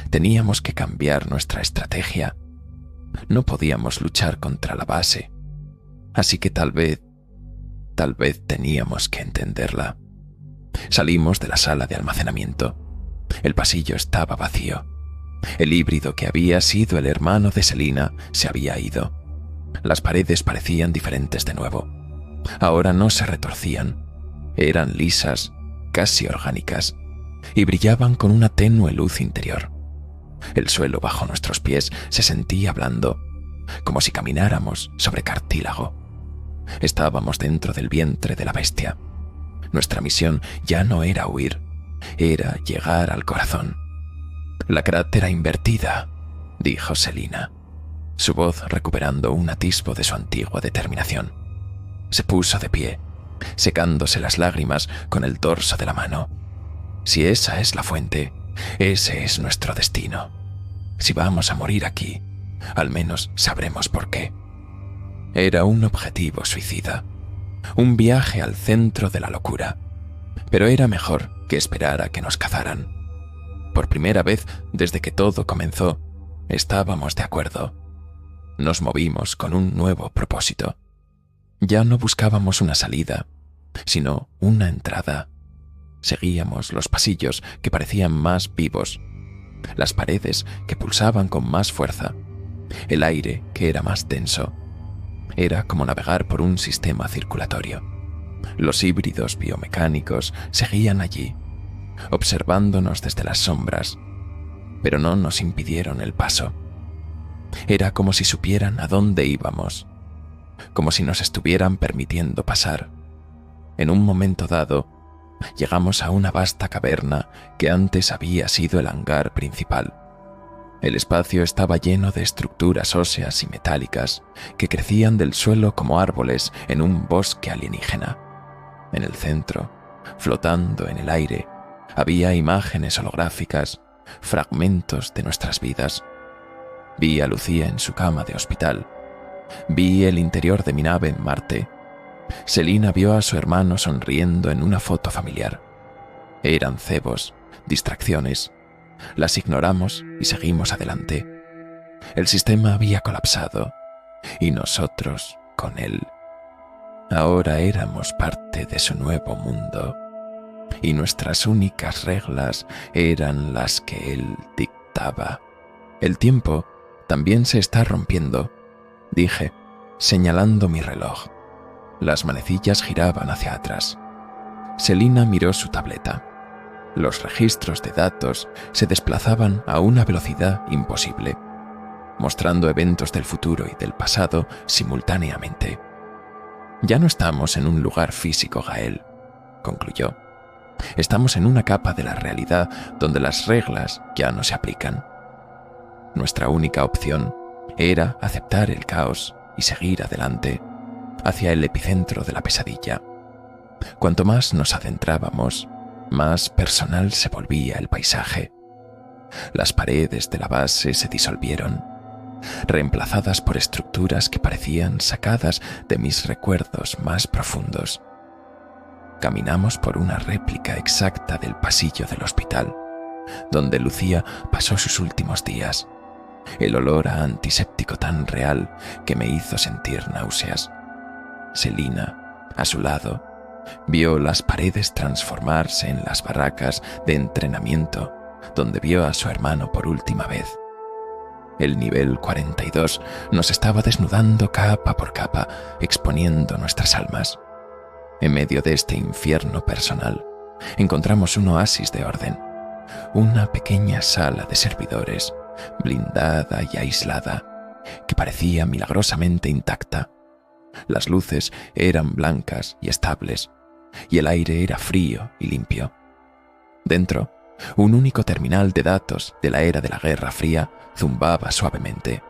S1: Teníamos que cambiar nuestra estrategia. No podíamos luchar contra la base, así que tal vez teníamos que entenderla. Salimos de la sala de almacenamiento. El pasillo estaba vacío. El híbrido que había sido el hermano de Selina se había ido. Las paredes parecían diferentes de nuevo. Ahora no se retorcían. Eran lisas, casi orgánicas, y brillaban con una tenue luz interior. El suelo bajo nuestros pies se sentía blando, como si camináramos sobre cartílago. Estábamos dentro del vientre de la bestia. Nuestra misión ya no era huir, era llegar al corazón. La crátera invertida, dijo Selina, su voz recuperando un atisbo de su antigua determinación. Se puso de pie, secándose las lágrimas con el dorso de la mano. Si esa es la fuente, ese es nuestro destino. Si vamos a morir aquí, al menos sabremos por qué. Era un objetivo suicida, un viaje al centro de la locura, pero era mejor que esperar a que nos cazaran. Por primera vez desde que todo comenzó, estábamos de acuerdo. Nos movimos con un nuevo propósito. Ya no buscábamos una salida, sino una entrada. Seguíamos los pasillos que parecían más vivos, las paredes que pulsaban con más fuerza, el aire que era más denso. Era como navegar por un sistema circulatorio. Los híbridos biomecánicos seguían allí, observándonos desde las sombras, pero no nos impidieron el paso. Era como si supieran a dónde íbamos, como si nos estuvieran permitiendo pasar. En un momento dado, llegamos a una vasta caverna que antes había sido el hangar principal. El espacio estaba lleno de estructuras óseas y metálicas que crecían del suelo como árboles en un bosque alienígena. En el centro, flotando en el aire, había imágenes holográficas, fragmentos de nuestras vidas. Vi a Lucía en su cama de hospital. Vi el interior de mi nave en Marte. Selina vio a su hermano sonriendo en una foto familiar. Eran cebos, distracciones. Las ignoramos y seguimos adelante. El sistema había colapsado y nosotros con él. Ahora éramos parte de su nuevo mundo y nuestras únicas reglas eran las que él dictaba. El tiempo también se está rompiendo, dije, señalando mi reloj. Las manecillas giraban hacia atrás. Selina miró su tableta. Los registros de datos se desplazaban a una velocidad imposible, mostrando eventos del futuro y del pasado simultáneamente. Ya no estamos en un lugar físico, Gael, concluyó. Estamos en una capa de la realidad donde las reglas ya no se aplican. Nuestra única opción era aceptar el caos y seguir adelante, hacia el epicentro de la pesadilla. Cuanto más nos adentrábamos, más personal se volvía el paisaje. Las paredes de la base se disolvieron, reemplazadas por estructuras que parecían sacadas de mis recuerdos más profundos. Caminamos por una réplica exacta del pasillo del hospital, donde Lucía pasó sus últimos días. El olor a antiséptico tan real que me hizo sentir náuseas. Selina, a su lado, vio las paredes transformarse en las barracas de entrenamiento donde vio a su hermano por última vez. El nivel 42 nos estaba desnudando capa por capa, exponiendo nuestras almas. En medio de este infierno personal, encontramos un oasis de orden, una pequeña sala de servidores, blindada y aislada, que parecía milagrosamente intacta. Las luces eran blancas y estables, y el aire era frío y limpio. Dentro, un único terminal de datos de la era de la Guerra Fría zumbaba suavemente.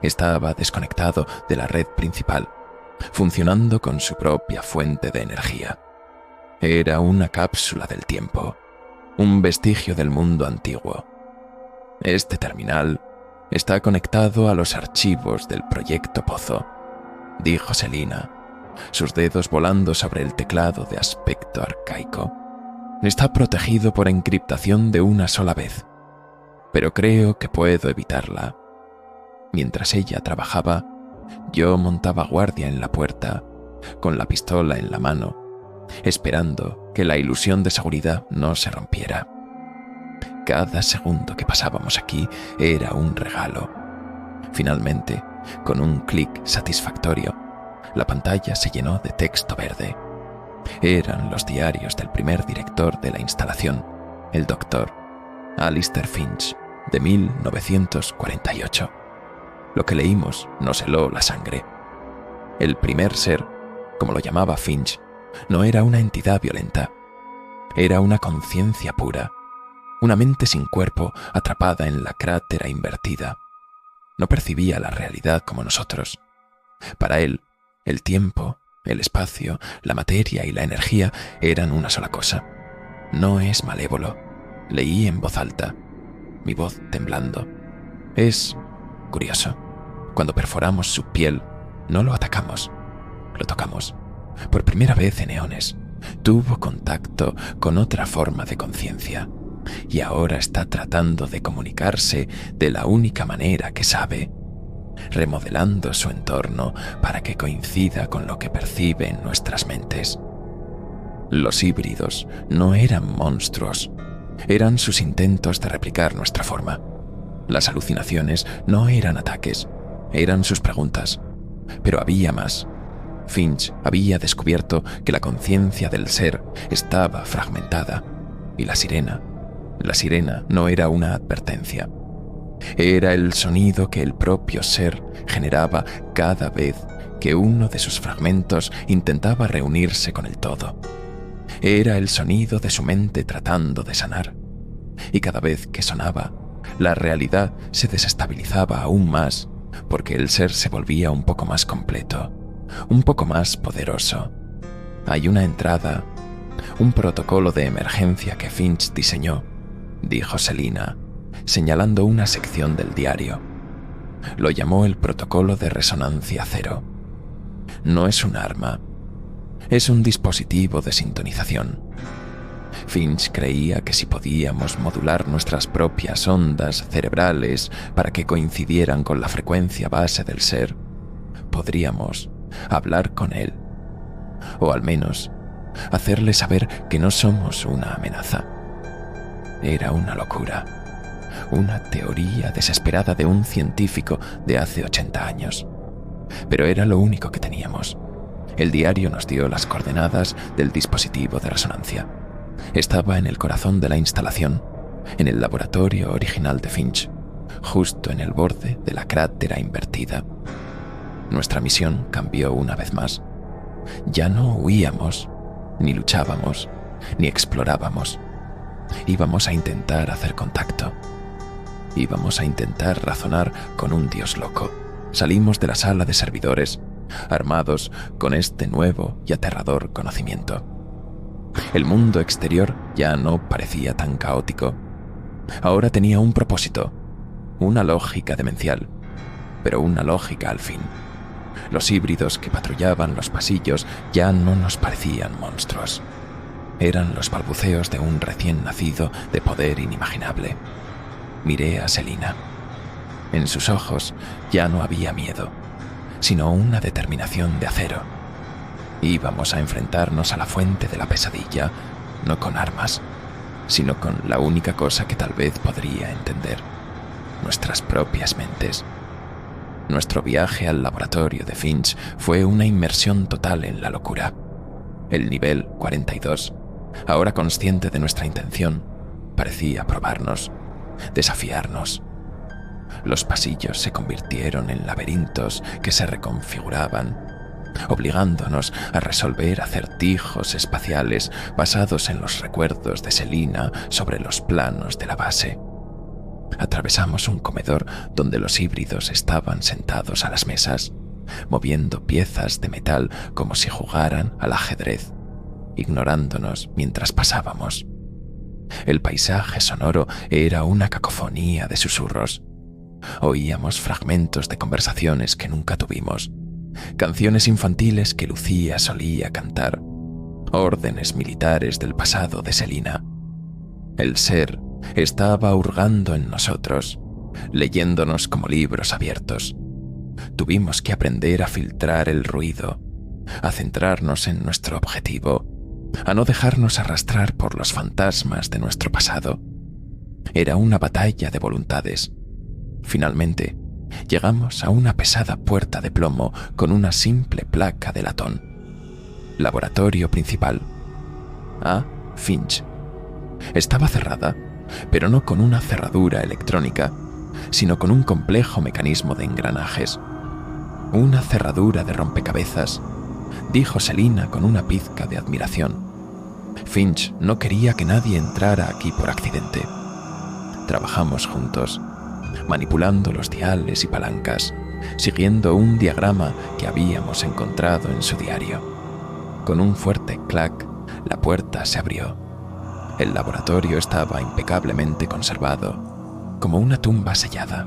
S1: Estaba desconectado de la red principal, funcionando con su propia fuente de energía. Era una cápsula del tiempo, un vestigio del mundo antiguo. Este terminal está conectado a los archivos del Proyecto Pozo, dijo Selina, sus dedos volando sobre el teclado de aspecto arcaico. Está protegido por encriptación de una sola vez, pero creo que puedo evitarla. Mientras ella trabajaba, yo montaba guardia en la puerta, con la pistola en la mano, esperando que la ilusión de seguridad no se rompiera. Cada segundo que pasábamos aquí era un regalo. Finalmente, con un clic satisfactorio, la pantalla se llenó de texto verde. Eran los diarios del primer director de la instalación, el doctor Alistair Finch, de 1948. Lo que leímos nos heló la sangre. El primer ser, como lo llamaba Finch, no era una entidad violenta. Era una conciencia pura, una mente sin cuerpo atrapada en la crátera invertida. No percibía la realidad como nosotros. Para él, el tiempo, el espacio, la materia y la energía eran una sola cosa. No es malévolo. Leí en voz alta, mi voz temblando. Es curioso. Cuando perforamos su piel, no lo atacamos, lo tocamos. Por primera vez en eones, tuvo contacto con otra forma de conciencia y ahora está tratando de comunicarse de la única manera que sabe, remodelando su entorno para que coincida con lo que percibe en nuestras mentes. Los híbridos no eran monstruos, eran sus intentos de replicar nuestra forma. Las alucinaciones no eran ataques, eran sus preguntas, pero había más. Finch había descubierto que la conciencia del ser estaba fragmentada y la sirena no era una advertencia. Era el sonido que el propio ser generaba cada vez que uno de sus fragmentos intentaba reunirse con el todo. Era el sonido de su mente tratando de sanar. Y cada vez que sonaba, la realidad se desestabilizaba aún más porque el ser se volvía un poco más completo, un poco más poderoso. Hay una entrada, un protocolo de emergencia que Finch diseñó, dijo Selina, señalando una sección del diario. Lo llamó el protocolo de resonancia cero. No es un arma, es un dispositivo de sintonización. Finch creía que si podíamos modular nuestras propias ondas cerebrales para que coincidieran con la frecuencia base del ser, podríamos hablar con él, o al menos hacerle saber que no somos una amenaza. Era una locura, una teoría desesperada de un científico de hace 80 años. Pero era lo único que teníamos. El diario nos dio las coordenadas del dispositivo de resonancia. Estaba en el corazón de la instalación, en el laboratorio original de Finch, justo en el borde de la crátera invertida. Nuestra misión cambió una vez más. Ya no huíamos, ni luchábamos, ni explorábamos. Íbamos a intentar hacer contacto. Íbamos a intentar razonar con un dios loco. Salimos de la sala de servidores, armados con este nuevo y aterrador conocimiento. El mundo exterior ya no parecía tan caótico. Ahora tenía un propósito, una lógica demencial, pero una lógica al fin. Los híbridos que patrullaban los pasillos ya no nos parecían monstruos. Eran los balbuceos de un recién nacido de poder inimaginable. Miré a Selina. En sus ojos ya no había miedo, sino una determinación de acero. Íbamos a enfrentarnos a la fuente de la pesadilla, no con armas, sino con la única cosa que tal vez podría entender: nuestras propias mentes. Nuestro viaje al laboratorio de Finch fue una inmersión total en la locura. El nivel 42, ahora consciente de nuestra intención, parecía probarnos, desafiarnos. Los pasillos se convirtieron en laberintos que se reconfiguraban, obligándonos a resolver acertijos espaciales basados en los recuerdos de Selina sobre los planos de la base. Atravesamos un comedor donde los híbridos estaban sentados a las mesas, moviendo piezas de metal como si jugaran al ajedrez, ignorándonos mientras pasábamos. El paisaje sonoro era una cacofonía de susurros. Oíamos fragmentos de conversaciones que nunca tuvimos, canciones infantiles que Lucía solía cantar, órdenes militares del pasado de Selina. El ser estaba hurgando en nosotros, leyéndonos como libros abiertos. Tuvimos que aprender a filtrar el ruido, a centrarnos en nuestro objetivo, a no dejarnos arrastrar por los fantasmas de nuestro pasado. Era una batalla de voluntades. Finalmente, llegamos a una pesada puerta de plomo con una simple placa de latón. Laboratorio principal. A. Finch. Estaba cerrada, pero no con una cerradura electrónica, sino con un complejo mecanismo de engranajes. Una cerradura de rompecabezas, dijo Selina con una pizca de admiración. Finch no quería que nadie entrara aquí por accidente. Trabajamos juntos, manipulando los diales y palancas, siguiendo un diagrama que habíamos encontrado en su diario. Con un fuerte clac, la puerta se abrió. El laboratorio estaba impecablemente conservado, como una tumba sellada.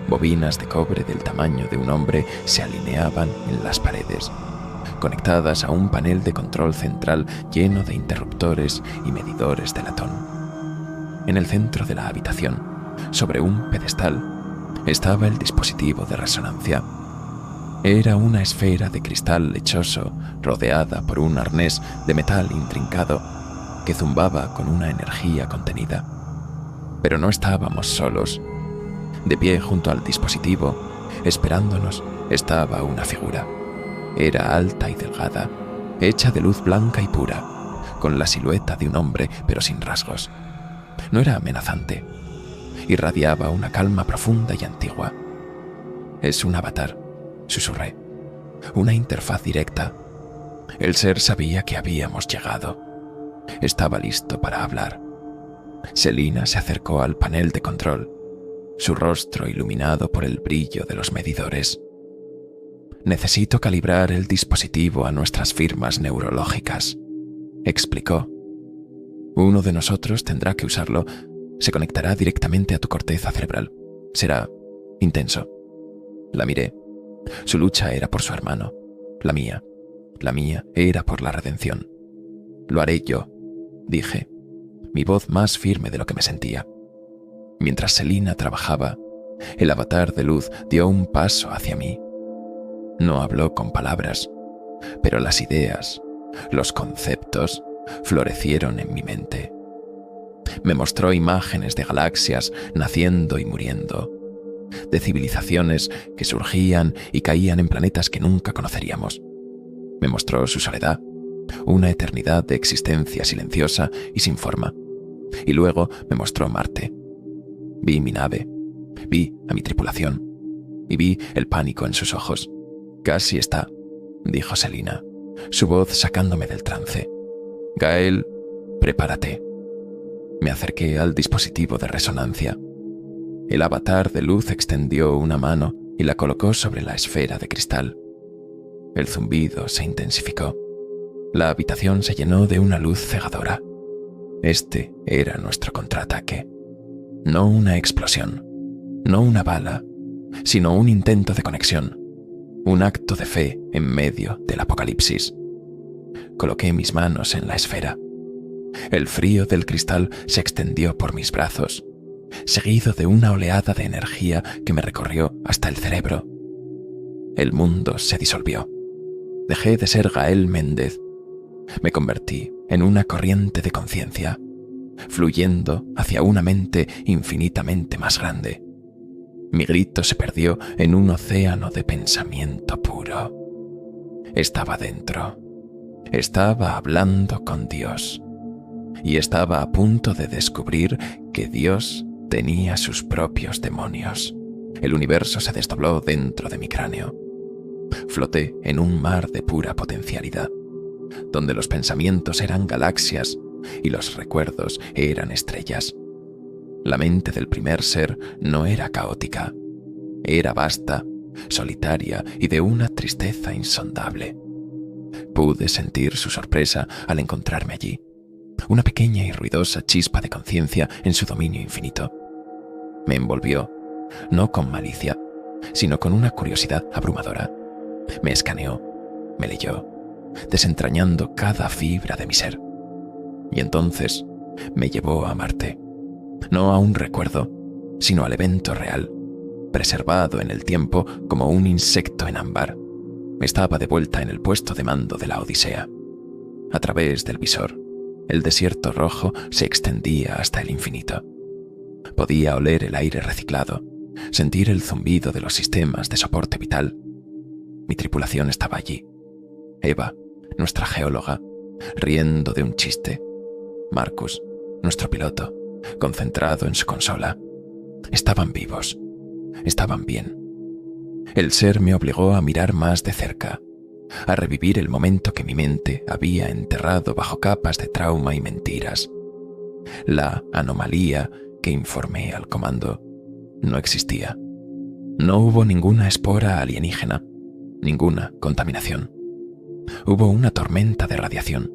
S1: Bobinas de cobre del tamaño de un hombre se alineaban en las paredes, conectadas a un panel de control central lleno de interruptores y medidores de latón. En el centro de la habitación, sobre un pedestal, estaba el dispositivo de resonancia. Era una esfera de cristal lechoso rodeada por un arnés de metal intrincado que zumbaba con una energía contenida. Pero no estábamos solos. De pie junto al dispositivo, esperándonos, estaba una figura. Era alta y delgada, hecha de luz blanca y pura, con la silueta de un hombre pero sin rasgos. No era amenazante. Irradiaba una calma profunda y antigua. «Es un avatar», susurré. «Una interfaz directa». El ser sabía que habíamos llegado. Estaba listo para hablar. Selina se acercó al panel de control, su rostro iluminado por el brillo de los medidores. «Necesito calibrar el dispositivo a nuestras firmas neurológicas», explicó. «Uno de nosotros tendrá que usarlo. Se conectará directamente a tu corteza cerebral. Será intenso». La miré. Su lucha era por su hermano. La mía era por la redención. «Lo haré yo», dije, mi voz más firme de lo que me sentía. Mientras Selina trabajaba, el avatar de luz dio un paso hacia mí. No habló con palabras, pero las ideas, los conceptos, florecieron en mi mente. Me mostró imágenes de galaxias naciendo y muriendo, de civilizaciones que surgían y caían en planetas que nunca conoceríamos. Me mostró su soledad, una eternidad de existencia silenciosa y sin forma. Y luego me mostró Marte. Vi mi nave, vi a mi tripulación y vi el pánico en sus ojos. «Casi está», dijo Selina, su voz sacándome del trance. «Gael, prepárate». Me acerqué al dispositivo de resonancia. El avatar de luz extendió una mano y la colocó sobre la esfera de cristal. El zumbido se intensificó. La habitación se llenó de una luz cegadora. Este era nuestro contraataque. No una explosión, no una bala, sino un intento de conexión, un acto de fe en medio del apocalipsis. Coloqué mis manos en la esfera. El frío del cristal se extendió por mis brazos, seguido de una oleada de energía que me recorrió hasta el cerebro. El mundo se disolvió. Dejé de ser Gael Méndez. Me convertí en una corriente de conciencia, fluyendo hacia una mente infinitamente más grande. Mi grito se perdió en un océano de pensamiento puro. Estaba dentro. Estaba hablando con Dios. Y estaba a punto de descubrir que Dios tenía sus propios demonios. El universo se desdobló dentro de mi cráneo. Floté en un mar de pura potencialidad, donde los pensamientos eran galaxias y los recuerdos eran estrellas. La mente del primer ser no era caótica, era vasta, solitaria y de una tristeza insondable. Pude sentir su sorpresa al encontrarme allí, una pequeña y ruidosa chispa de conciencia en su dominio infinito. Me envolvió, no con malicia, sino con una curiosidad abrumadora. Me escaneó, me leyó, desentrañando cada fibra de mi ser. Y entonces me llevó a Marte, no a un recuerdo, sino al evento real, preservado en el tiempo como un insecto en ámbar. Estaba de vuelta en el puesto de mando de la Odisea. A través del visor, el desierto rojo se extendía hasta el infinito. Podía oler el aire reciclado, sentir el zumbido de los sistemas de soporte vital. Mi tripulación estaba allí. Eva, nuestra geóloga, riendo de un chiste. Marcus, nuestro piloto, concentrado en su consola. Estaban vivos. Estaban bien. El ser me obligó a mirar más de cerca, a revivir el momento que mi mente había enterrado bajo capas de trauma y mentiras. La anomalía que informé al comando no existía. No hubo ninguna espora alienígena, ninguna contaminación. Hubo una tormenta de radiación,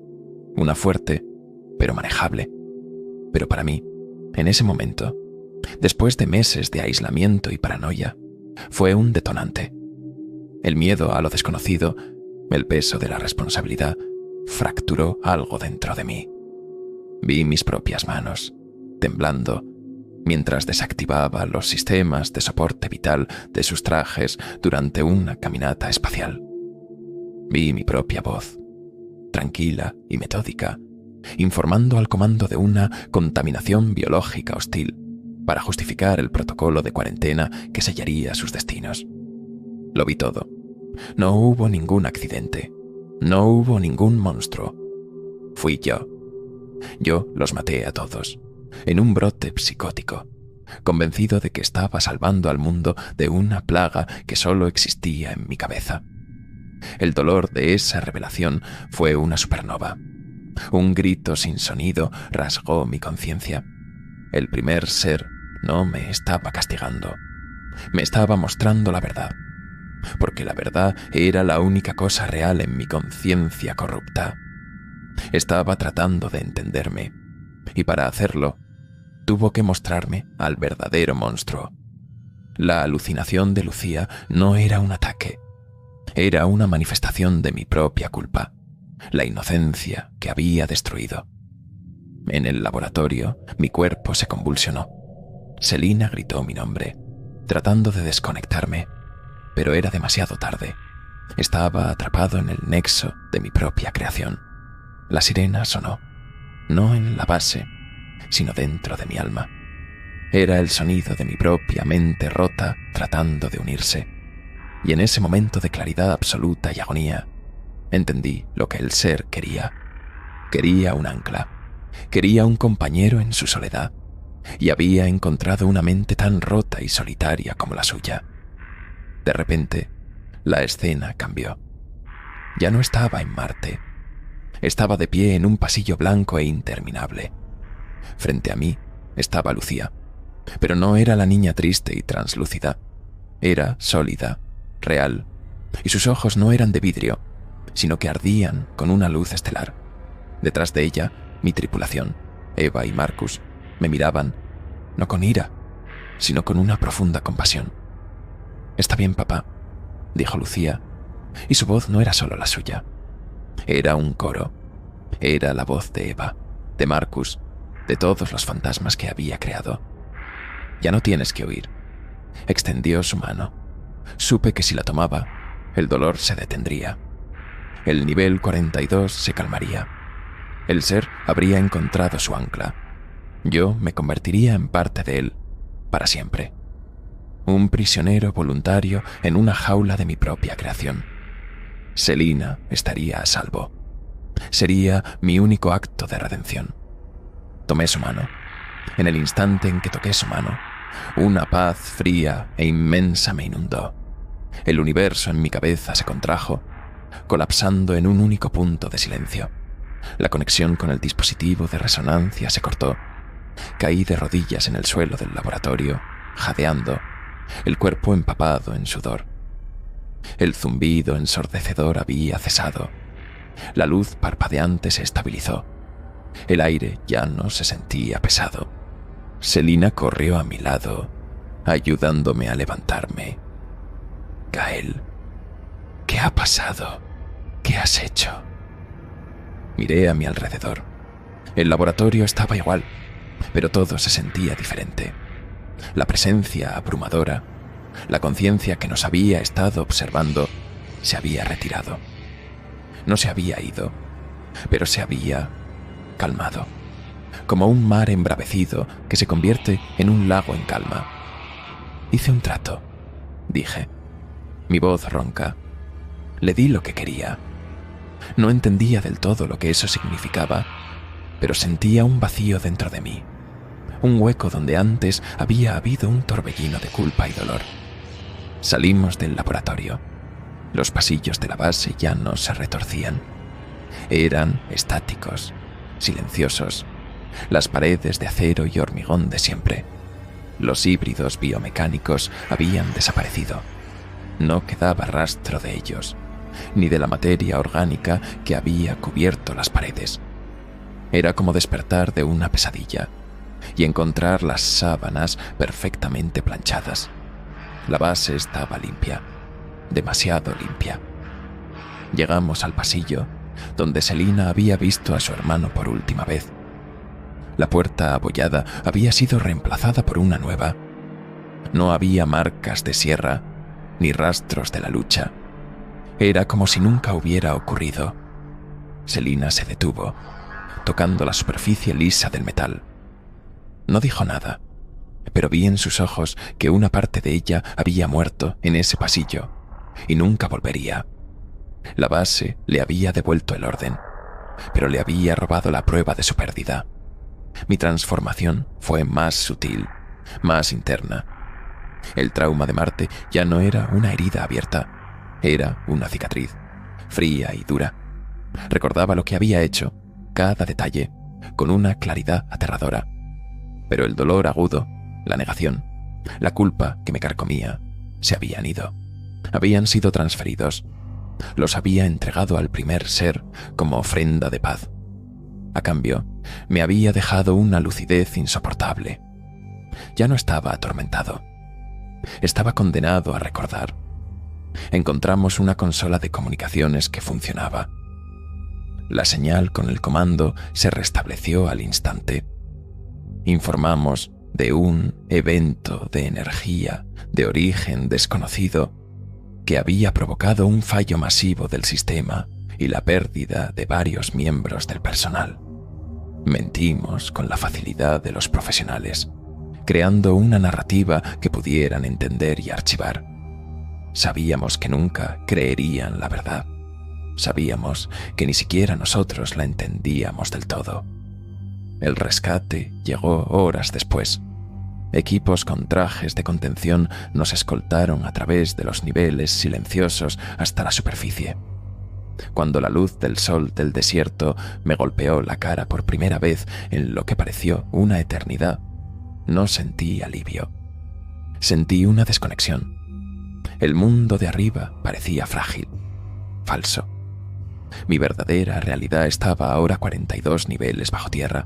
S1: una fuerte, pero manejable. Pero para mí, en ese momento, después de meses de aislamiento y paranoia, fue un detonante. El miedo a lo desconocido, el peso de la responsabilidad, fracturó algo dentro de mí. Vi mis propias manos, temblando, mientras desactivaba los sistemas de soporte vital de sus trajes durante una caminata espacial. Vi mi propia voz, tranquila y metódica, informando al comando de una contaminación biológica hostil para justificar el protocolo de cuarentena que sellaría sus destinos. Lo vi todo, No hubo ningún accidente. No hubo ningún monstruo. Fui yo. Yo los maté a todos, en un brote psicótico, convencido de que estaba salvando al mundo de una plaga que solo existía en mi cabeza. El dolor de esa revelación fue una supernova. Un grito sin sonido rasgó mi conciencia. El primer ser no me estaba castigando. Me estaba mostrando la verdad, porque la verdad era la única cosa real en mi conciencia corrupta. Estaba tratando de entenderme, y para hacerlo, tuvo que mostrarme al verdadero monstruo. La alucinación de Lucía no era un ataque, era una manifestación de mi propia culpa, la inocencia que había destruido. En el laboratorio, mi cuerpo se convulsionó. Selina gritó mi nombre, tratando de desconectarme, pero era demasiado tarde. Estaba atrapado en el nexo de mi propia creación. La sirena sonó, no en la base, sino dentro de mi alma. Era el sonido de mi propia mente rota tratando de unirse. Y en ese momento de claridad absoluta y agonía, entendí lo que el ser quería. Quería un ancla, quería un compañero en su soledad, y había encontrado una mente tan rota y solitaria como la suya. De repente, la escena cambió. Ya no estaba en Marte. Estaba de pie en un pasillo blanco e interminable. Frente a mí estaba Lucía, pero no era la niña triste y translúcida. Era sólida, real, y sus ojos no eran de vidrio, sino que ardían con una luz estelar. Detrás de ella, mi tripulación, Eva y Marcus, me miraban, no con ira, sino con una profunda compasión. «Está bien, papá», dijo Lucía, y su voz no era solo la suya. Era un coro. Era la voz de Eva, de Marcus, de todos los fantasmas que había creado. «Ya no tienes que huir». Extendió su mano. Supe que si la tomaba, el dolor se detendría. El nivel 42 se calmaría. El ser habría encontrado su ancla. Yo me convertiría en parte de él, para siempre. Un prisionero voluntario en una jaula de mi propia creación. Selina estaría a salvo. Sería mi único acto de redención. Tomé su mano. En el instante en que toqué su mano, una paz fría e inmensa me inundó. El universo en mi cabeza se contrajo, colapsando en un único punto de silencio. La conexión con el dispositivo de resonancia se cortó. Caí de rodillas en el suelo del laboratorio, jadeando, el cuerpo empapado en sudor. El zumbido ensordecedor había cesado. La luz parpadeante se estabilizó. El aire ya no se sentía pesado. Selina corrió a mi lado, ayudándome a levantarme. «Gael, ¿qué ha pasado? ¿Qué has hecho?» Miré a mi alrededor. El laboratorio estaba igual, pero todo se sentía diferente. La presencia abrumadora, la conciencia que nos había estado observando, se había retirado. No se había ido, pero se había calmado, como un mar embravecido que se convierte en un lago en calma. «Hice un trato», dije. Mi voz ronca. Le di lo que quería. No entendía del todo lo que eso significaba, pero sentía un vacío dentro de mí, un hueco donde antes había habido un torbellino de culpa y dolor. Salimos del laboratorio. Los pasillos de la base ya no se retorcían. Eran estáticos, silenciosos, las paredes de acero y hormigón de siempre. Los híbridos biomecánicos habían desaparecido. No quedaba rastro de ellos, ni de la materia orgánica que había cubierto las paredes. Era como despertar de una pesadilla y encontrar las sábanas perfectamente planchadas. La base estaba limpia, demasiado limpia. Llegamos al pasillo donde Selina había visto a su hermano por última vez. La puerta abollada había sido reemplazada por una nueva. No había marcas de sierra ni rastros de la lucha. Era como si nunca hubiera ocurrido. Selina se detuvo, tocando la superficie lisa del metal. No dijo nada, pero vi en sus ojos que una parte de ella había muerto en ese pasillo, y nunca volvería. La base le había devuelto el orden, pero le había robado la prueba de su pérdida. Mi transformación fue más sutil, más interna. El trauma de Marte ya no era una herida abierta, era una cicatriz, fría y dura. Recordaba lo que había hecho, cada detalle, con una claridad aterradora. Pero el dolor agudo, la negación, la culpa que me carcomía, se habían ido. Habían sido transferidos. Los había entregado al primer ser como ofrenda de paz. A cambio, me había dejado una lucidez insoportable. Ya no estaba atormentado. Estaba condenado a recordar. Encontramos una consola de comunicaciones que funcionaba. La señal con el comando se restableció al instante. Informamos de un evento de energía de origen desconocido que había provocado un fallo masivo del sistema y la pérdida de varios miembros del personal. Mentimos con la facilidad de los profesionales, creando una narrativa que pudieran entender y archivar. Sabíamos que nunca creerían la verdad. Sabíamos que ni siquiera nosotros la entendíamos del todo. El rescate llegó horas después. Equipos con trajes de contención nos escoltaron a través de los niveles silenciosos hasta la superficie. Cuando la luz del sol del desierto me golpeó la cara por primera vez en lo que pareció una eternidad, no sentí alivio. Sentí una desconexión. El mundo de arriba parecía frágil, falso. Mi verdadera realidad estaba ahora 42 niveles bajo tierra,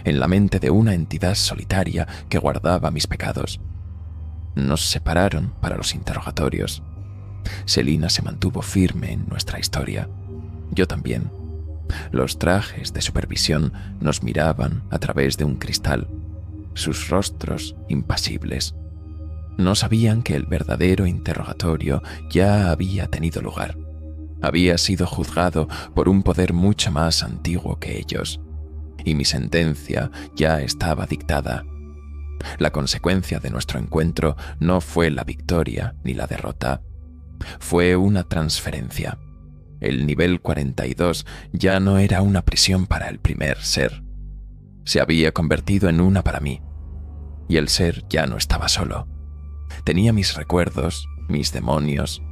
S1: en la mente de una entidad solitaria que guardaba mis pecados. Nos separaron para los interrogatorios. Selina se mantuvo firme en nuestra historia. Yo también. Los trajes de supervisión nos miraban a través de un cristal, sus rostros impasibles. No sabían que el verdadero interrogatorio ya había tenido lugar. Había sido juzgado por un poder mucho más antiguo que ellos, y mi sentencia ya estaba dictada. La consecuencia de nuestro encuentro no fue la victoria ni la derrota. Fue una transferencia. El nivel 42 ya no era una prisión para el primer ser. Se había convertido en una para mí. Y el ser ya no estaba solo. Tenía mis recuerdos, mis demonios,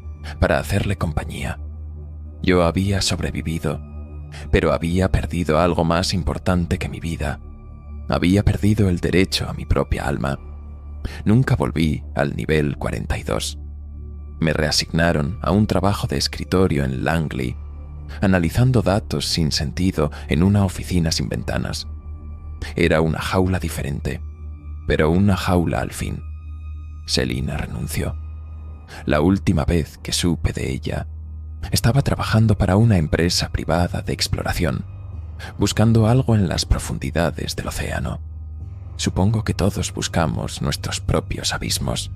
S1: para hacerle compañía. Yo había sobrevivido, pero había perdido algo más importante que mi vida. Había perdido el derecho a mi propia alma. Nunca volví al nivel 42. Me reasignaron a un trabajo de escritorio en Langley, analizando datos sin sentido en una oficina sin ventanas. Era una jaula diferente, pero una jaula al fin. Selina renunció. La última vez que supe de ella, estaba trabajando para una empresa privada de exploración, buscando algo en las profundidades del océano. Supongo que todos buscamos nuestros propios abismos.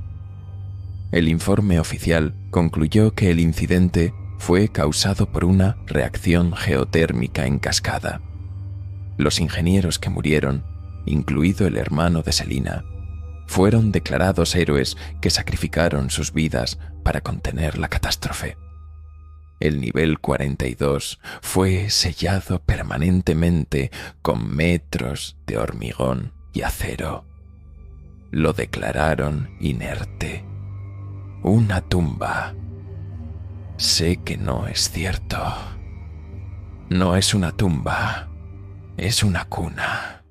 S1: El informe oficial concluyó que el incidente fue causado por una reacción geotérmica en cascada. Los ingenieros que murieron, incluido el hermano de Selina, fueron declarados héroes que sacrificaron sus vidas para contener la catástrofe. El nivel 42 fue sellado permanentemente con metros de hormigón y acero. Lo declararon inerte. Una tumba. Sé que no es cierto. No es una tumba, es una cuna.